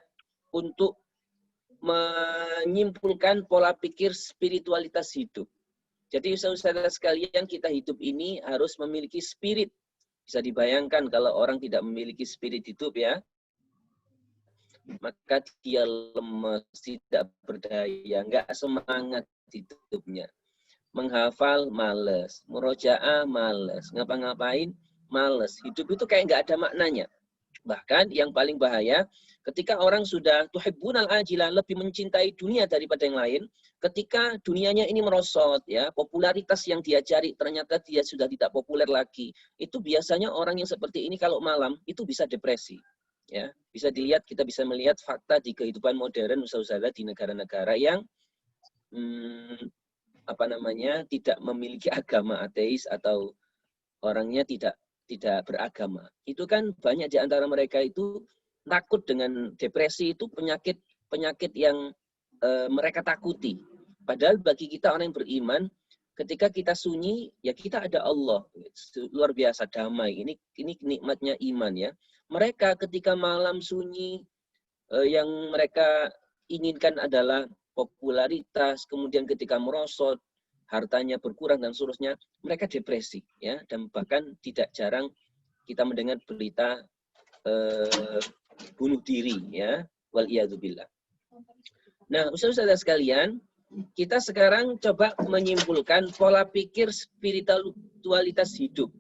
untuk menyimpulkan pola pikir spiritualitas hidup. Jadi saudara sekalian, kita hidup ini harus memiliki spirit. Bisa dibayangkan kalau orang tidak memiliki spirit hidup ya, maka dia lemes, tidak berdaya, nggak semangat hidupnya. Menghafal males, murojaah males, ngapa-ngapain males. Hidup itu kayak nggak ada maknanya. Bahkan yang paling bahaya, ketika orang sudah tuhibbunal ajilah, lebih mencintai dunia daripada yang lain, ketika dunianya ini merosot, ya popularitas yang dia cari ternyata dia sudah tidak populer lagi. Itu biasanya orang yang seperti ini kalau malam itu bisa depresi. Ya, bisa dilihat, kita bisa melihat fakta di kehidupan modern Ustazah di negara-negara yang tidak memiliki agama, ateis atau orangnya tidak beragama. Itu kan banyak di antara mereka itu takut dengan depresi, itu penyakit yang mereka takuti. Padahal bagi kita orang yang beriman, ketika kita sunyi, ya kita ada Allah. Luar biasa damai. Ini nikmatnya iman ya. Mereka ketika malam sunyi, yang mereka inginkan adalah popularitas, kemudian ketika merosot, hartanya berkurang dan seterusnya, mereka depresi ya, dan bahkan tidak jarang kita mendengar berita bunuh diri ya, wal iyadzubillah. Nah, Ustaz-ustaz sekalian, kita sekarang coba menyimpulkan pola pikir spiritualitas hidup.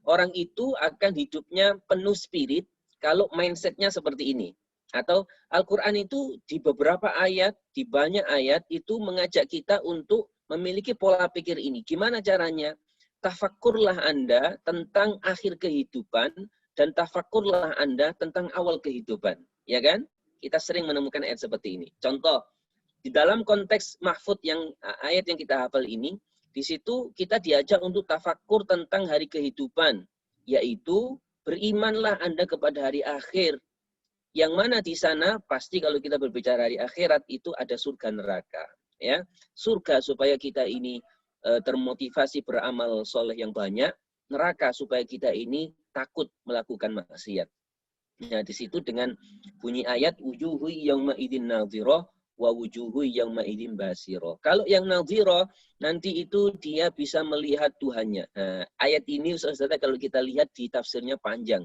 Orang itu akan hidupnya penuh spirit kalau mindsetnya seperti ini. Atau Al-Quran itu di beberapa ayat, di banyak ayat itu mengajak kita untuk memiliki pola pikir ini. Gimana caranya? Tafakkurlah Anda tentang akhir kehidupan dan tafakkurlah Anda tentang awal kehidupan. Ya kan? Kita sering menemukan ayat seperti ini. Contoh, di dalam konteks mahfud yang ayat yang kita hafal ini, di situ kita diajak untuk tafakkur tentang hari kehidupan, yaitu berimanlah Anda kepada hari akhir. Yang mana di sana pasti kalau kita berbicara hari akhirat itu ada surga neraka, ya. Surga supaya kita ini termotivasi beramal soleh yang banyak, neraka supaya kita ini takut melakukan maksiat. Nah, di situ dengan bunyi ayat wujuhu yauma idzin nadhirah wa wujuhu yauma idzin basirah. Kalau yang nadhirah nanti itu dia bisa melihat Tuhannya. Nah, ayat ini Saudara kalau kita lihat di tafsirnya panjang.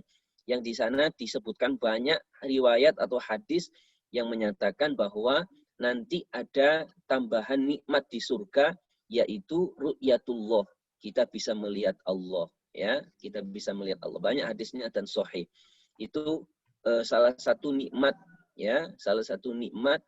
Yang di sana disebutkan banyak riwayat atau hadis yang menyatakan bahwa nanti ada tambahan nikmat di surga yaitu ru'yatullah. Kita bisa melihat Allah, ya. Kita bisa melihat Allah. Banyak hadisnya dan sahih. Itu salah satu nikmat, ya, salah satu nikmat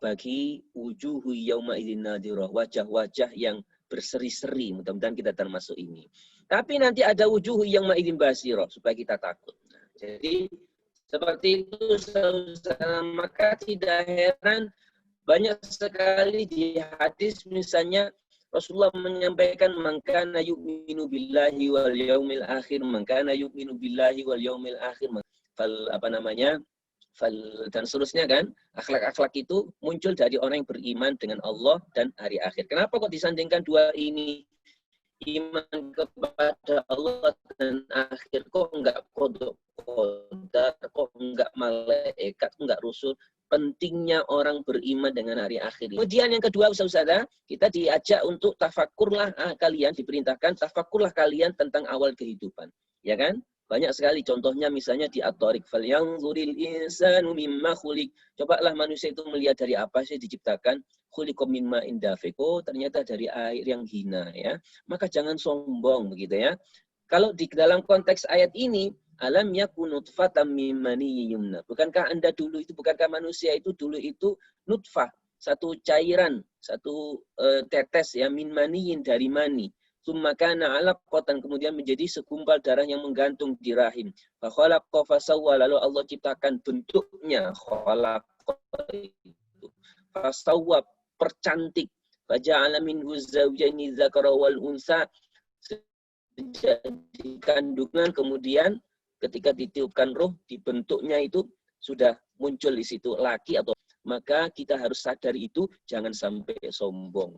bagi wujuhu yauma idzin nadhirah, wajah-wajah yang berseri-seri. Mudah-mudahan kita termasuk ini. Tapi nanti ada wujuhu yauma idzin basirah supaya kita takut. Nah, jadi seperti itu, maka tidak heran banyak sekali di hadis misalnya Rasulullah menyampaikan mangkana yu'minu billahi wal yaumil akhir, mangkana yu'minu billahi wal yaumil akhir, dan seterusnya kan. Akhlak-akhlak itu muncul dari orang yang beriman dengan Allah dan hari akhir. Kenapa kok disandingkan dua ini? Iman kepada Allah dan akhir kok enggak kodok, kok enggak malaikat, enggak rasul. Pentingnya orang beriman dengan hari akhir. Kemudian yang kedua, Ustazah, kita diajak untuk tafakkurlah kalian, diperintahkan tafakkurlah kalian tentang awal kehidupan. Ya kan? Banyak sekali contohnya misalnya di At-Tariq, falyanzuril insanu mimma khuliq. Cobalah manusia itu melihat dari apa sih diciptakan. Khuliqum min ma'in dafiq. Oh, ternyata dari air yang hina, ya. Maka jangan sombong begitu ya. Kalau di dalam konteks ayat ini, alam yakun nutfatam min maniyyin yumna. Bukankah Anda dulu itu, bukankah manusia itu dulu itu nutfah, satu cairan, satu tetes ya, min maniyyin, dari mani. Tsumma kana 'alaqatan, kemudian menjadi segumpal darah yang menggantung di rahim. Fa khalaqa fasawwa, lalu Allah ciptakan bentuknya, khalaqa itu. Fasawwa, percantik. Fa ja'ala minhu zawjaini dzakara wal unsa, jadi kandungan, kemudian ketika ditiupkan roh dibentuknya itu sudah muncul di situ laki atau, maka kita harus sadar itu, jangan sampai sombong.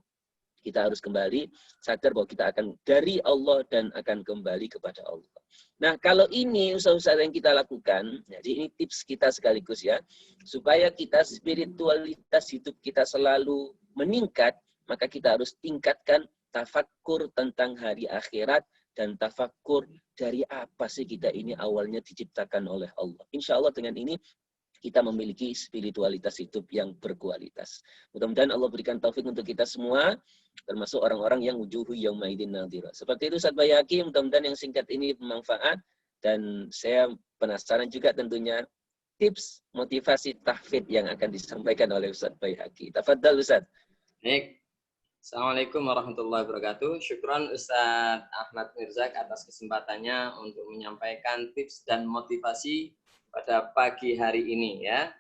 Kita harus kembali sadar bahwa kita akan dari Allah dan akan kembali kepada Allah. Nah, kalau ini usaha-usaha yang kita lakukan, jadi ini tips kita sekaligus ya, supaya kita spiritualitas hidup kita selalu meningkat, maka kita harus tingkatkan tafakkur tentang hari akhirat dan tafakkur dari apa sih kita ini awalnya diciptakan oleh Allah. Insya Allah dengan ini kita memiliki spiritualitas hidup yang berkualitas. Mudah-mudahan Allah berikan taufik untuk kita semua, termasuk orang-orang yang wujuhu yauma idzin nadhirah. Seperti itu Ustaz Baihaqi, mudah-mudahan yang singkat ini bermanfaat, dan saya penasaran juga tentunya tips motivasi tahfidz yang akan disampaikan oleh Ustaz Baihaqi. Tafadhal Ustaz. Baik. Assalamualaikum warahmatullahi wabarakatuh. Syukran Ustaz Ahmad Mirzak atas kesempatannya untuk menyampaikan tips dan motivasi pada pagi hari ini ya.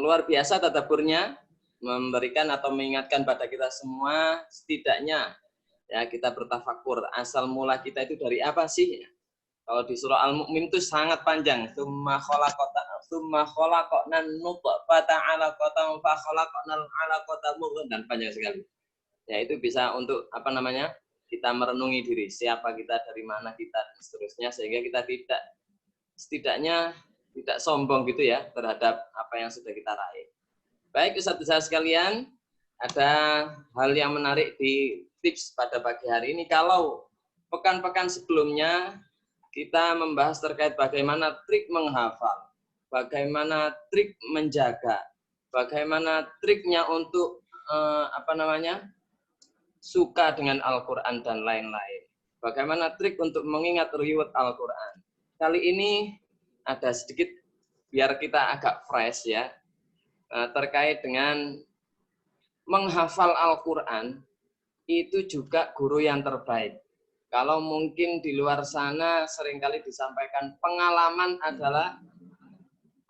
Luar biasa tadabburnya, memberikan atau mengingatkan pada kita semua, setidaknya ya kita bertafakur asal mula kita itu dari apa sih? Kalau di surah Al-Mu'min itu sangat panjang. Tsumma khalaqna nutfata 'alaqatan fa khalaqnal 'alaqata mudghah, dan panjang sekali. Ya, itu bisa untuk apa namanya? Kita merenungi diri, siapa kita, dari mana kita, dan seterusnya, sehingga kita setidaknya tidak sombong gitu ya terhadap apa yang sudah kita raih. Baik Ustaz-Ustaz sekalian, ada hal yang menarik di tips pada pagi hari ini. Kalau pekan-pekan sebelumnya kita membahas terkait bagaimana trik menghafal, bagaimana trik menjaga, bagaimana triknya untuk suka dengan Al-Quran dan lain-lain. Bagaimana trik untuk mengingat riwayat Al-Quran? Kali ini ada sedikit biar kita agak fresh ya, terkait dengan menghafal Al-Quran itu juga guru yang terbaik. Kalau mungkin di luar sana seringkali disampaikan pengalaman adalah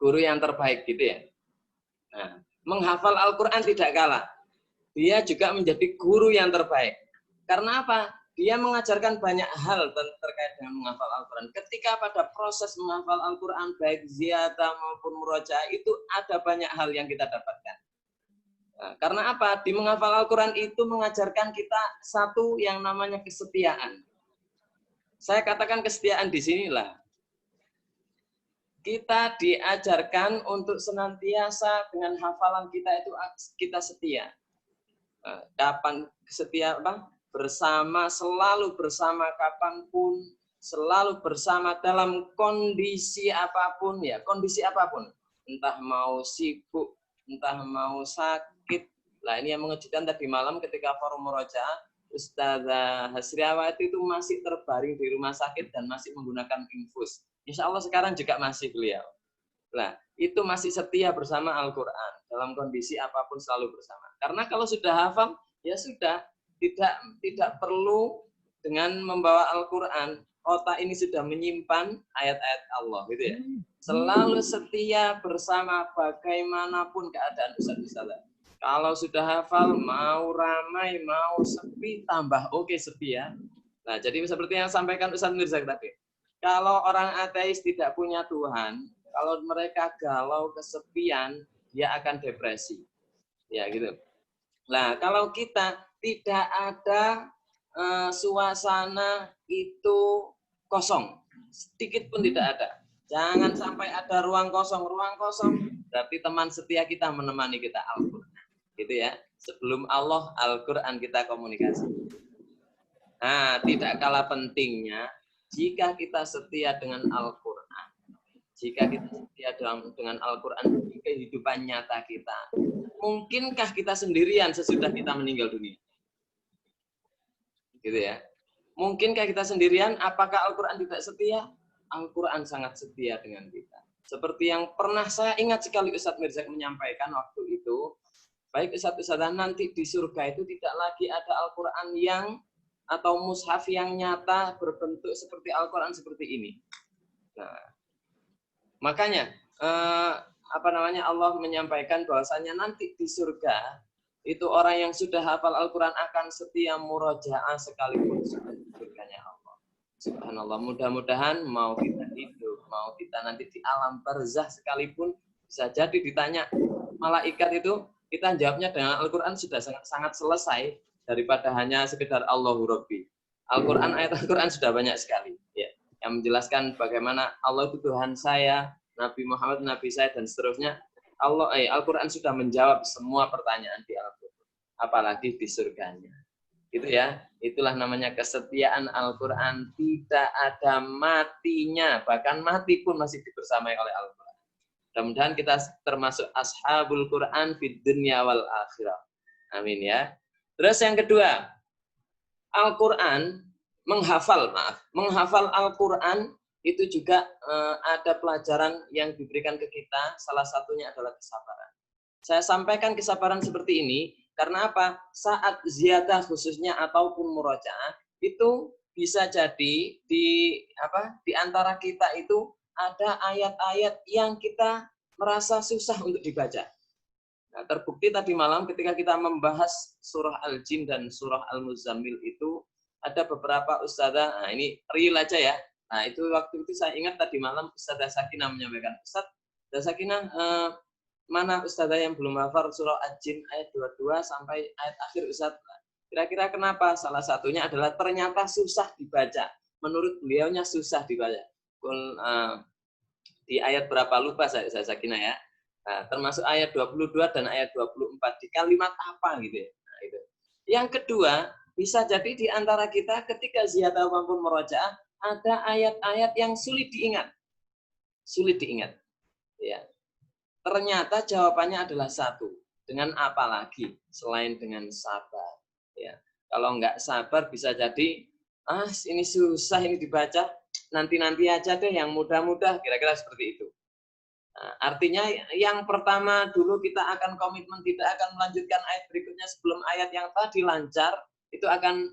guru yang terbaik gitu ya. Nah, menghafal Al-Quran tidak kalah. Dia juga menjadi guru yang terbaik. Karena apa? Dia mengajarkan banyak hal terkait dengan menghafal Al-Quran. Ketika pada proses menghafal Al-Quran, baik ziyadah maupun murojaah, itu ada banyak hal yang kita dapatkan. Nah, karena apa? Di menghafal Al-Quran itu mengajarkan kita satu yang namanya kesetiaan. Saya katakan kesetiaan di sinilah. Kita diajarkan untuk senantiasa dengan hafalan kita itu kita setia. Kapan setia apa? Bersama, selalu bersama kapanpun, selalu bersama dalam kondisi apapun ya, kondisi apapun. Entah mau sibuk, entah mau sakit. Nah, ini yang mengejutkan tadi malam ketika forum murojaah, Ustazah Hasriawati itu masih terbaring di rumah sakit dan masih menggunakan infus. Insya Allah sekarang juga masih beliau. Nah, itu masih setia bersama Al-Quran. Dalam kondisi apapun selalu bersama. Karena kalau sudah hafal, ya sudah. Tidak perlu dengan membawa Al-Quran. Otak ini sudah menyimpan ayat-ayat Allah. Gitu ya. Selalu setia bersama bagaimanapun keadaan Ustaz-Ustazah. Kalau sudah hafal, mau ramai, mau sepi, tambah oke sepi ya. Nah, jadi seperti yang sampaikan Ustaz Mirza tadi. Kalau orang ateis tidak punya Tuhan, kalau mereka galau, kesepian, dia akan depresi. Ya gitu. Nah, kalau kita tidak ada suasana itu kosong, sedikit pun tidak ada. Jangan sampai ada ruang kosong berarti teman setia kita menemani kita Al-Quran. Gitu ya. Sebelum Allah, Al-Quran kita komunikasi. Nah, tidak kalah pentingnya jika kita setia dengan Al-Quran, jika kita setia dengan Al-Quran di kehidupan nyata kita, mungkinkah kita sendirian sesudah kita meninggal dunia? Gitu ya. Mungkinkah kita sendirian? Apakah Al-Quran tidak setia? Al-Quran sangat setia dengan kita. Seperti yang pernah saya ingat sekali Ustadz Mirza menyampaikan waktu itu, baik Ustadz-Ustadzah nanti di surga itu tidak lagi ada Al-Quran yang atau mushaf yang nyata berbentuk seperti Al-Quran seperti ini. Nah, makanya Allah menyampaikan bahwasanya nanti di surga itu orang yang sudah hafal Al-Quran akan setia murojaah sekalipun surganya Allah. Subhanallah, mudah-mudahan mau kita hidup, mau kita nanti di alam barzah sekalipun bisa jadi ditanya malaikat itu, kita jawabnya dengan Al-Quran sudah sangat selesai daripada hanya sekedar Allahu Rabbi. Al-Quran, ayat Al-Quran sudah banyak sekali ya, yang menjelaskan bagaimana Allah itu Tuhan saya, Nabi Muhammad Nabi saya dan seterusnya. Al-Quran sudah menjawab semua pertanyaan di Al-Quran, apalagi di surganya. Itu ya, itulah namanya kesetiaan Al-Quran, tidak ada matinya, bahkan mati pun masih dibersamai oleh Al-Quran. Mudah-mudahan kita termasuk ashabul Quran fid dunya wal akhirah. Amin ya. Terus yang kedua, Al-Quran, menghafal Al-Quran itu juga ada pelajaran yang diberikan ke kita, salah satunya adalah kesabaran. Saya sampaikan kesabaran seperti ini, karena apa? Saat ziyadah khususnya ataupun murojaah, itu bisa jadi di antara kita itu ada ayat-ayat yang kita merasa susah untuk dibaca. Nah, terbukti tadi malam ketika kita membahas surah Al-Jin dan surah Al-Muzammil itu, ada beberapa ustadzah, nah ini real aja ya. Nah, itu waktu itu saya ingat tadi malam Ustadzah Sakinah menyampaikan, Ustadzah Sakinah, mana ustadzah yang belum hafal surah Al-Jin ayat 22 sampai ayat akhir Ustadz? Kira-kira kenapa? Salah satunya adalah ternyata susah dibaca. Menurut beliaunya susah dibaca. Di ayat berapa lupa saya Sakinah ya. Nah, termasuk ayat 22 dan ayat 24 di kalimat apa gitu ya. Nah, itu. Yang kedua, bisa jadi di antara kita ketika ziyadah maupun murojaah ada ayat-ayat yang sulit diingat. Sulit diingat. Ya. Ternyata jawabannya adalah satu. Dengan apa lagi selain dengan sabar? Ya, kalau nggak sabar bisa jadi ini susah ini dibaca, nanti aja deh yang mudah-mudah, kira-kira seperti itu. Nah, artinya yang pertama dulu kita akan komitmen tidak akan melanjutkan ayat berikutnya sebelum ayat yang tadi lancar, itu akan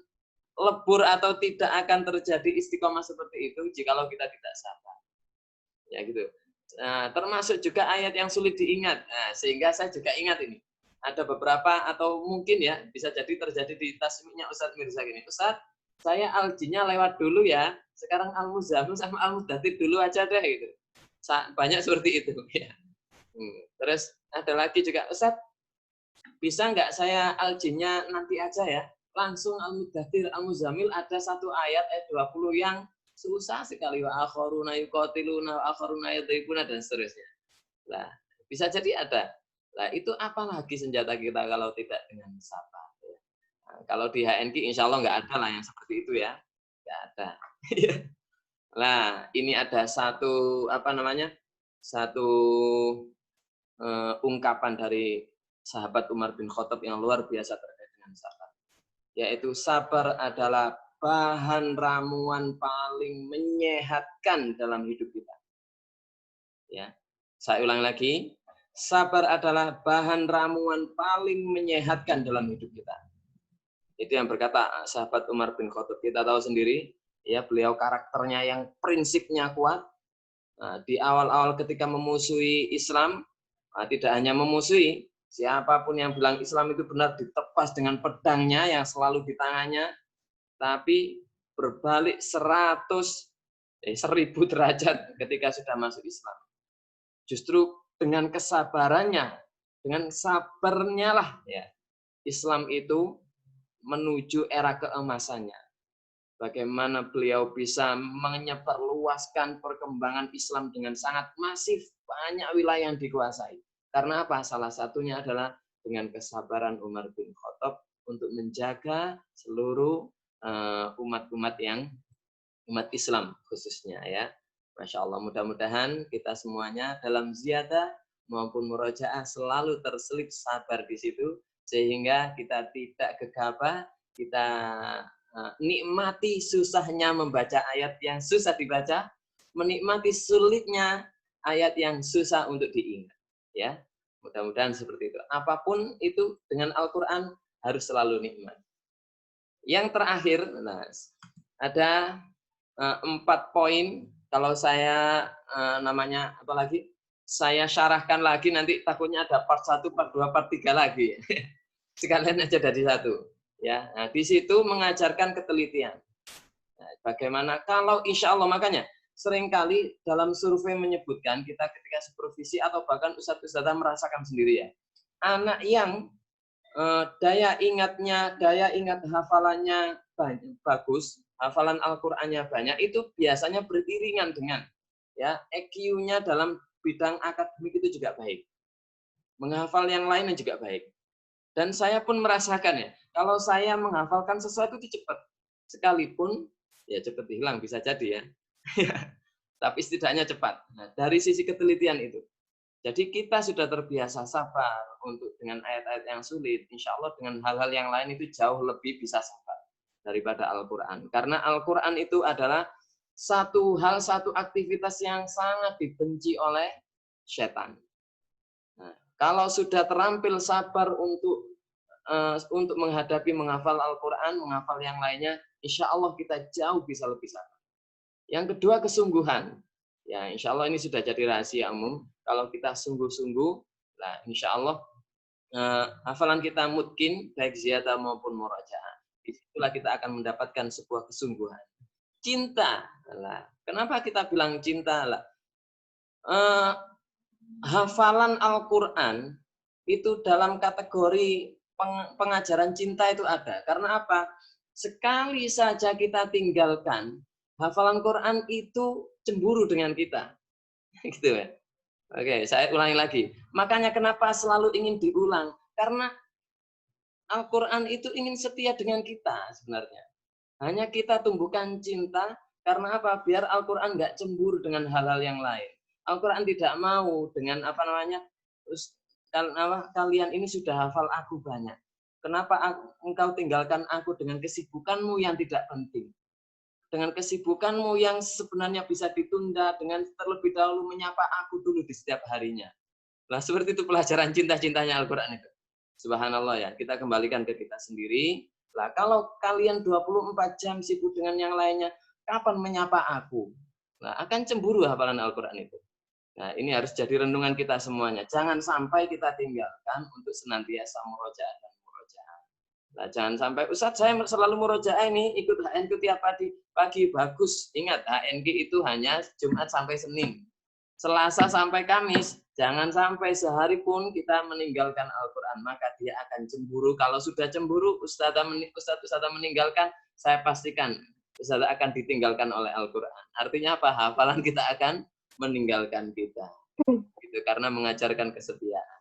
lebur atau tidak akan terjadi istiqomah seperti itu jikalau kita tidak sabar. Ya gitu. Nah, termasuk juga ayat yang sulit diingat. Nah, sehingga saya juga ingat ini. Ada beberapa atau mungkin ya bisa jadi terjadi di tasmiknya Ustadz Mirza gini. Ustadz, saya al-jinnya lewat dulu ya. Sekarang al-muzammil sama al-mudaththir dulu aja deh gitu. Banyak seperti itu ya. Terus ada lagi juga, Ustadz, bisa nggak saya al-jinnya nanti aja ya? Langsung al-mudaththir, al-muzammil ada satu ayat 20 yang susah sekali, wa akharuna yuqatiluna wa akharuna yadribuna dan seterusnya. Nah, bisa jadi ada. Nah, itu apalagi senjata kita kalau tidak dengan sabar. Nah, kalau di HNQ insya Allah nggak ada lah yang seperti itu ya. Nggak ada. Nah, ini ada satu ungkapan dari sahabat Umar bin Khattab yang luar biasa terkait dengan sabar. Yaitu sabar adalah bahan ramuan paling menyehatkan dalam hidup kita. Ya, saya ulang lagi, sabar adalah bahan ramuan paling menyehatkan dalam hidup kita. Itu yang berkata sahabat Umar bin Khattab. Kita tahu sendiri, ya beliau karakternya yang prinsipnya kuat. Nah, di awal-awal ketika memusuhi Islam, tidak hanya memusuhi, siapapun yang bilang Islam itu benar ditepas dengan pedangnya yang selalu di tangannya, tapi berbalik 1000 derajat ketika sudah masuk Islam. Justru dengan kesabarannya, dengan sabarnya lah ya, Islam itu menuju era keemasannya. Bagaimana beliau bisa menyebarluaskan perkembangan Islam dengan sangat masif, banyak wilayah yang dikuasai. Karena apa? Salah satunya adalah dengan kesabaran Umar bin Khattab untuk menjaga seluruh umat Islam khususnya ya. Masya Allah, mudah-mudahan kita semuanya dalam ziyadah maupun murojaah selalu terselip sabar di situ, sehingga kita tidak gegabah, kita nikmati susahnya membaca ayat yang susah dibaca, menikmati sulitnya ayat yang susah untuk diingat. Ya, mudah-mudahan seperti itu. Apapun itu dengan Al-Quran harus selalu nikmat. Yang terakhir, nah, ada 4 poin. Kalau saya saya syarahkan lagi nanti takutnya ada part 1, part 2, part 3 lagi. Sekalian aja dari 1. Ya, nah, di situ mengajarkan ketelitian. Nah, bagaimana kalau insya Allah, makanya seringkali dalam survei menyebutkan kita ketika supervisi atau bahkan ustadz-ustadzah merasakan sendiri ya, anak yang daya ingat hafalannya bagus, hafalan Al-Qur'annya banyak, itu biasanya beriringan dengan ya EQ-nya dalam bidang akademik itu juga baik. Menghafal yang lainnya juga baik. Dan saya pun merasakan ya, kalau saya menghafalkan sesuatu itu cepat. Sekalipun ya cepat hilang bisa jadi ya. Tapi setidaknya cepat. Nah, dari sisi ketelitian itu. Jadi kita sudah terbiasa sabar untuk dengan ayat-ayat yang sulit. Insya Allah dengan hal-hal yang lain itu jauh lebih bisa sabar daripada Al-Quran. Karena Al-Quran itu adalah satu aktivitas yang sangat dibenci oleh setan. Nah, kalau sudah terampil sabar untuk menghadapi menghafal Al-Quran, menghafal yang lainnya, insya Allah kita jauh bisa lebih sabar. Yang kedua, kesungguhan. Ya, insya Allah ini sudah jadi rahasia umum. Kalau kita sungguh-sungguh, nah insya Allah hafalan kita mungkin baik ziyadah maupun murajaah. Disitulah kita akan mendapatkan sebuah kesungguhan. Cinta. Nah, kenapa kita bilang cinta? Hafalan Al-Quran itu dalam kategori pengajaran cinta itu ada. Karena apa? Sekali saja kita tinggalkan, hafalan Quran itu cemburu dengan kita. Gitu ya. Oke, saya ulangi lagi. Makanya kenapa selalu ingin diulang? Karena Al-Quran itu ingin setia dengan kita sebenarnya. Hanya kita tumbuhkan cinta, karena apa? Biar Al-Quran nggak cemburu dengan hal-hal yang lain. Al-Quran tidak mau dengan terus kalian ini sudah hafal aku banyak. Kenapa engkau tinggalkan aku dengan kesibukanmu yang tidak penting? Dengan kesibukanmu yang sebenarnya bisa ditunda dengan terlebih dahulu menyapa aku dulu di setiap harinya. Nah, seperti itu pelajaran cinta-cintanya Al-Quran itu. Subhanallah ya, kita kembalikan ke kita sendiri. Lah, kalau kalian 24 jam sibuk dengan yang lainnya, kapan menyapa aku? Nah, akan cemburu hafalan Al-Quran itu. Nah, ini harus jadi renungan kita semuanya. Jangan sampai kita tinggalkan untuk senantiasa murojaah dan murojaah. Nah, jangan sampai, Ustaz saya selalu murojaah ini, ikut HNQ tiap pagi. Bagus. Ingat, HNQ itu hanya Jumat sampai Senin. Selasa sampai Kamis. Jangan sampai sehari pun kita meninggalkan Al-Quran. Maka dia akan cemburu. Kalau sudah cemburu, Ustazah meninggalkan, saya pastikan Ustazah akan ditinggalkan oleh Al-Quran. Artinya apa? Hafalan kita akan meninggalkan kita. Gitu, karena mengajarkan kesetiaan.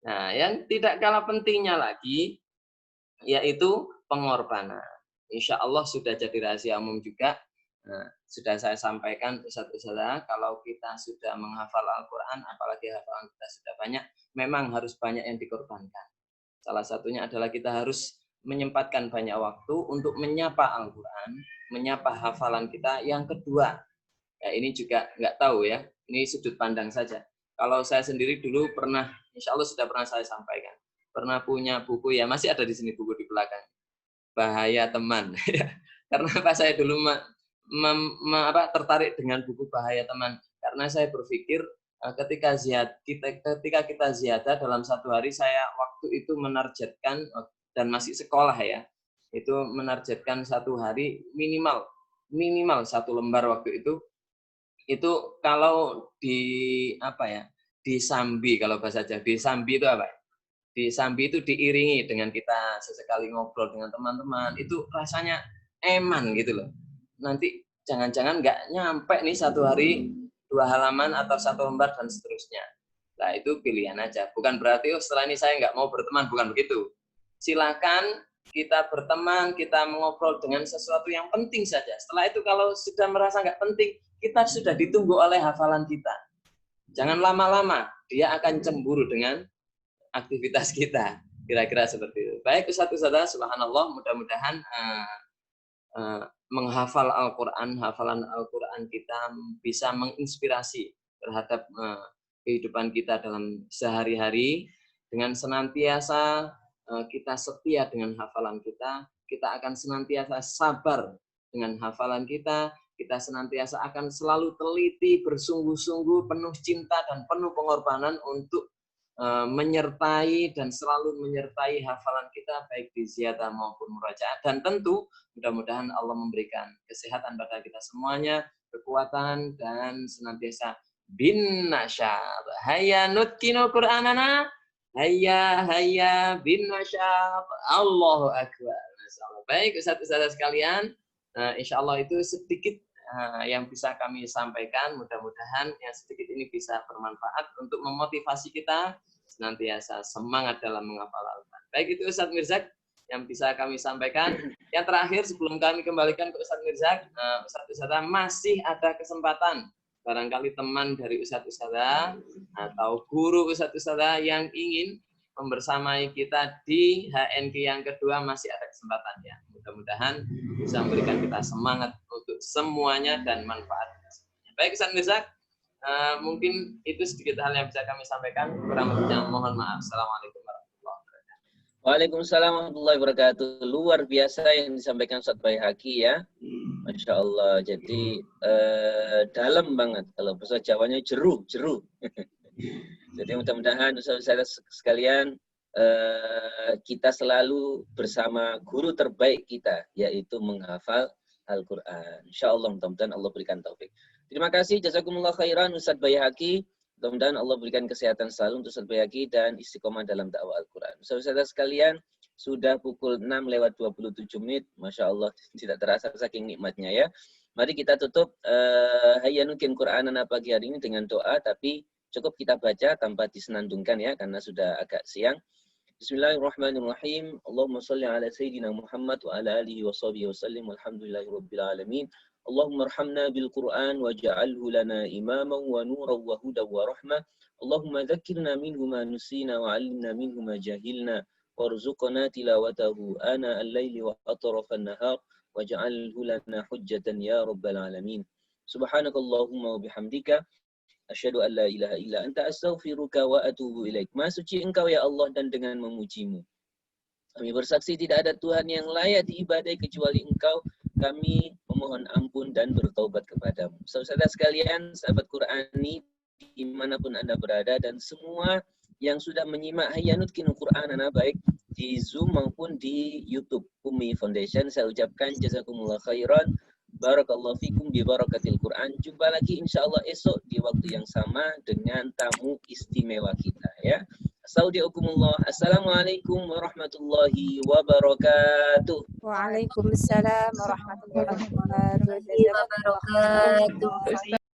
Nah, yang tidak kalah pentingnya lagi, yaitu pengorbanan. Insya Allah sudah jadi rahasia umum juga. Nah, sudah saya sampaikan Ustaz-Ustazah, kalau kita sudah menghafal Al-Quran, apalagi hafalan kita sudah banyak, memang harus banyak yang dikorbankan. Salah satunya adalah kita harus menyempatkan banyak waktu untuk menyapa Al-Quran, menyapa hafalan kita. Yang kedua, ya ini juga nggak tahu ya, ini sudut pandang saja. Kalau saya sendiri dulu pernah, insya Allah sudah pernah saya sampaikan, pernah punya buku, ya masih ada di sini buku di belakang, Bahaya Teman. Karena apa saya dulu tertarik dengan buku Bahaya Teman? Karena saya berpikir ketika kita ziyadah dalam satu hari, saya waktu itu menargetkan, dan masih sekolah ya, itu menargetkan satu hari minimal 1 lembar waktu itu kalau di Sambi, kalau bahasa Jawa, di Sambi itu apa? Di Sambi itu diiringi dengan kita sesekali ngobrol dengan teman-teman, itu rasanya eman gitu loh. Nanti jangan-jangan nggak nyampe nih satu hari 2 halaman atau 1 lembar dan seterusnya. Nah, itu pilihan aja. Bukan berarti setelah ini saya nggak mau berteman, bukan begitu. Silakan kita berteman, kita mengobrol dengan sesuatu yang penting saja. Setelah itu kalau sudah merasa nggak penting, kita sudah ditunggu oleh hafalan kita. Jangan lama-lama, dia akan cemburu dengan aktivitas kita. Kira-kira seperti itu. Baik, Ustaz-Ustazah, subhanallah, mudah-mudahan menghafal Al-Quran, hafalan Al-Quran kita bisa menginspirasi terhadap kehidupan kita dalam sehari-hari. Dengan senantiasa kita setia dengan hafalan kita akan senantiasa sabar dengan hafalan kita senantiasa akan selalu teliti, bersungguh-sungguh, penuh cinta dan penuh pengorbanan untuk menyertai dan selalu menyertai hafalan kita baik di ziyadah maupun murojaah. Dan tentu mudah-mudahan Allah memberikan kesehatan pada kita semuanya, kekuatan, dan senantiasa bin nasyab. Hayya nutkinu Qur'anana, hayya bin nasyab. Allahu Akbar. Baik, Ustaz-Ustazah sekalian, insya Allah itu sedikit yang bisa kami sampaikan. Mudah-mudahan yang sedikit ini bisa bermanfaat untuk memotivasi kita senantiasa semangat dalam menghafal Al-Quran. Baik, itu Ustaz Mirzak yang bisa kami sampaikan. Yang terakhir sebelum kami kembalikan ke Ustaz Mirzak, Ustaz-Ustazah masih ada kesempatan. Barangkali teman dari Ustaz-Ustazah atau guru Ustaz-Ustazah yang ingin membersamai kita di HNQ yang kedua, masih ada kesempatan ya. Mudah-mudahan bisa memberikan kita semangat untuk semuanya dan manfaat. Baik, Ustaz Mirzak, mungkin itu sedikit hal yang bisa kami sampaikan. Kurang lebihnya mohon maaf. Assalamualaikum warahmatullahi wabarakatuh. Waalaikumsalam warahmatullahi wabarakatuh. Luar biasa yang disampaikan Ustaz Baihaqi ya. Masya Allah. Jadi dalam banget. Kalau bahasa Jawanya jeru. Jadi mudah-mudahan Ustaz-Ustaz sekalian, kita selalu bersama guru terbaik kita, yaitu menghafal Al-Quran. Insya Allah mudah-mudahan Allah berikan taufik. Terima kasih, jazakumullah khairan Ustaz Baihaqi. Mudah-mudahan Allah berikan kesehatan selalu untuk Ustaz Baihaqi dan istiqomah dalam dakwah Al-Quran. Ustaz-Ustaz sekalian, sudah pukul 6:27. Masya Allah, tidak terasa saking nikmatnya ya. Mari kita tutup Hayya Nutkinu Qur'anana pagi hari ini dengan doa, tapi cukup kita baca tanpa disenandungkan ya, karena sudah agak siang. Bismillahirrahmanirrahim. Allahumma sholli ala Sayyidina Muhammad wa ala alihi wa sahbihi wa sallim. Walhamdulillahirabbil alamin. Allahumma arhamna bil Qur'an waj'alhu lana imaman wa nuran wa hudan wa rahmah. Allahumma dhakkirna minhu ma nusina wa 'allimna minhu ma jahilna warzuqna tilawatahu ana al-laili wa atrafan nahar waj'alhu lana hujjatan ya rabbal alamin. Subhanakallahumma wa bihamdika asyhadu an la ilaha illa anta astaghfiruka wa atubu ilaik. Maha suci Engkau ya Allah dan dengan memujimu kami bersaksi tidak ada Tuhan yang layak diibadai kecuali Engkau. Kami memohon ampun dan bertaubat kepadamu. Saudara sekalian, sahabat Qur'ani, dimanapun Anda berada, dan semua yang sudah menyimak Hayya Nutkinu Qur'anana, baik di Zoom maupun di YouTube Umi Foundation, saya ucapkan jazakumullah khairan. Barakallahu fikum bi barakatil Quran. Jumpa lagi insyaallah esok di waktu yang sama dengan tamu istimewa kita ya. Assalamualaikum warahmatullahi wabarakatuh. Waalaikumsalam warahmatullahi wabarakatuh.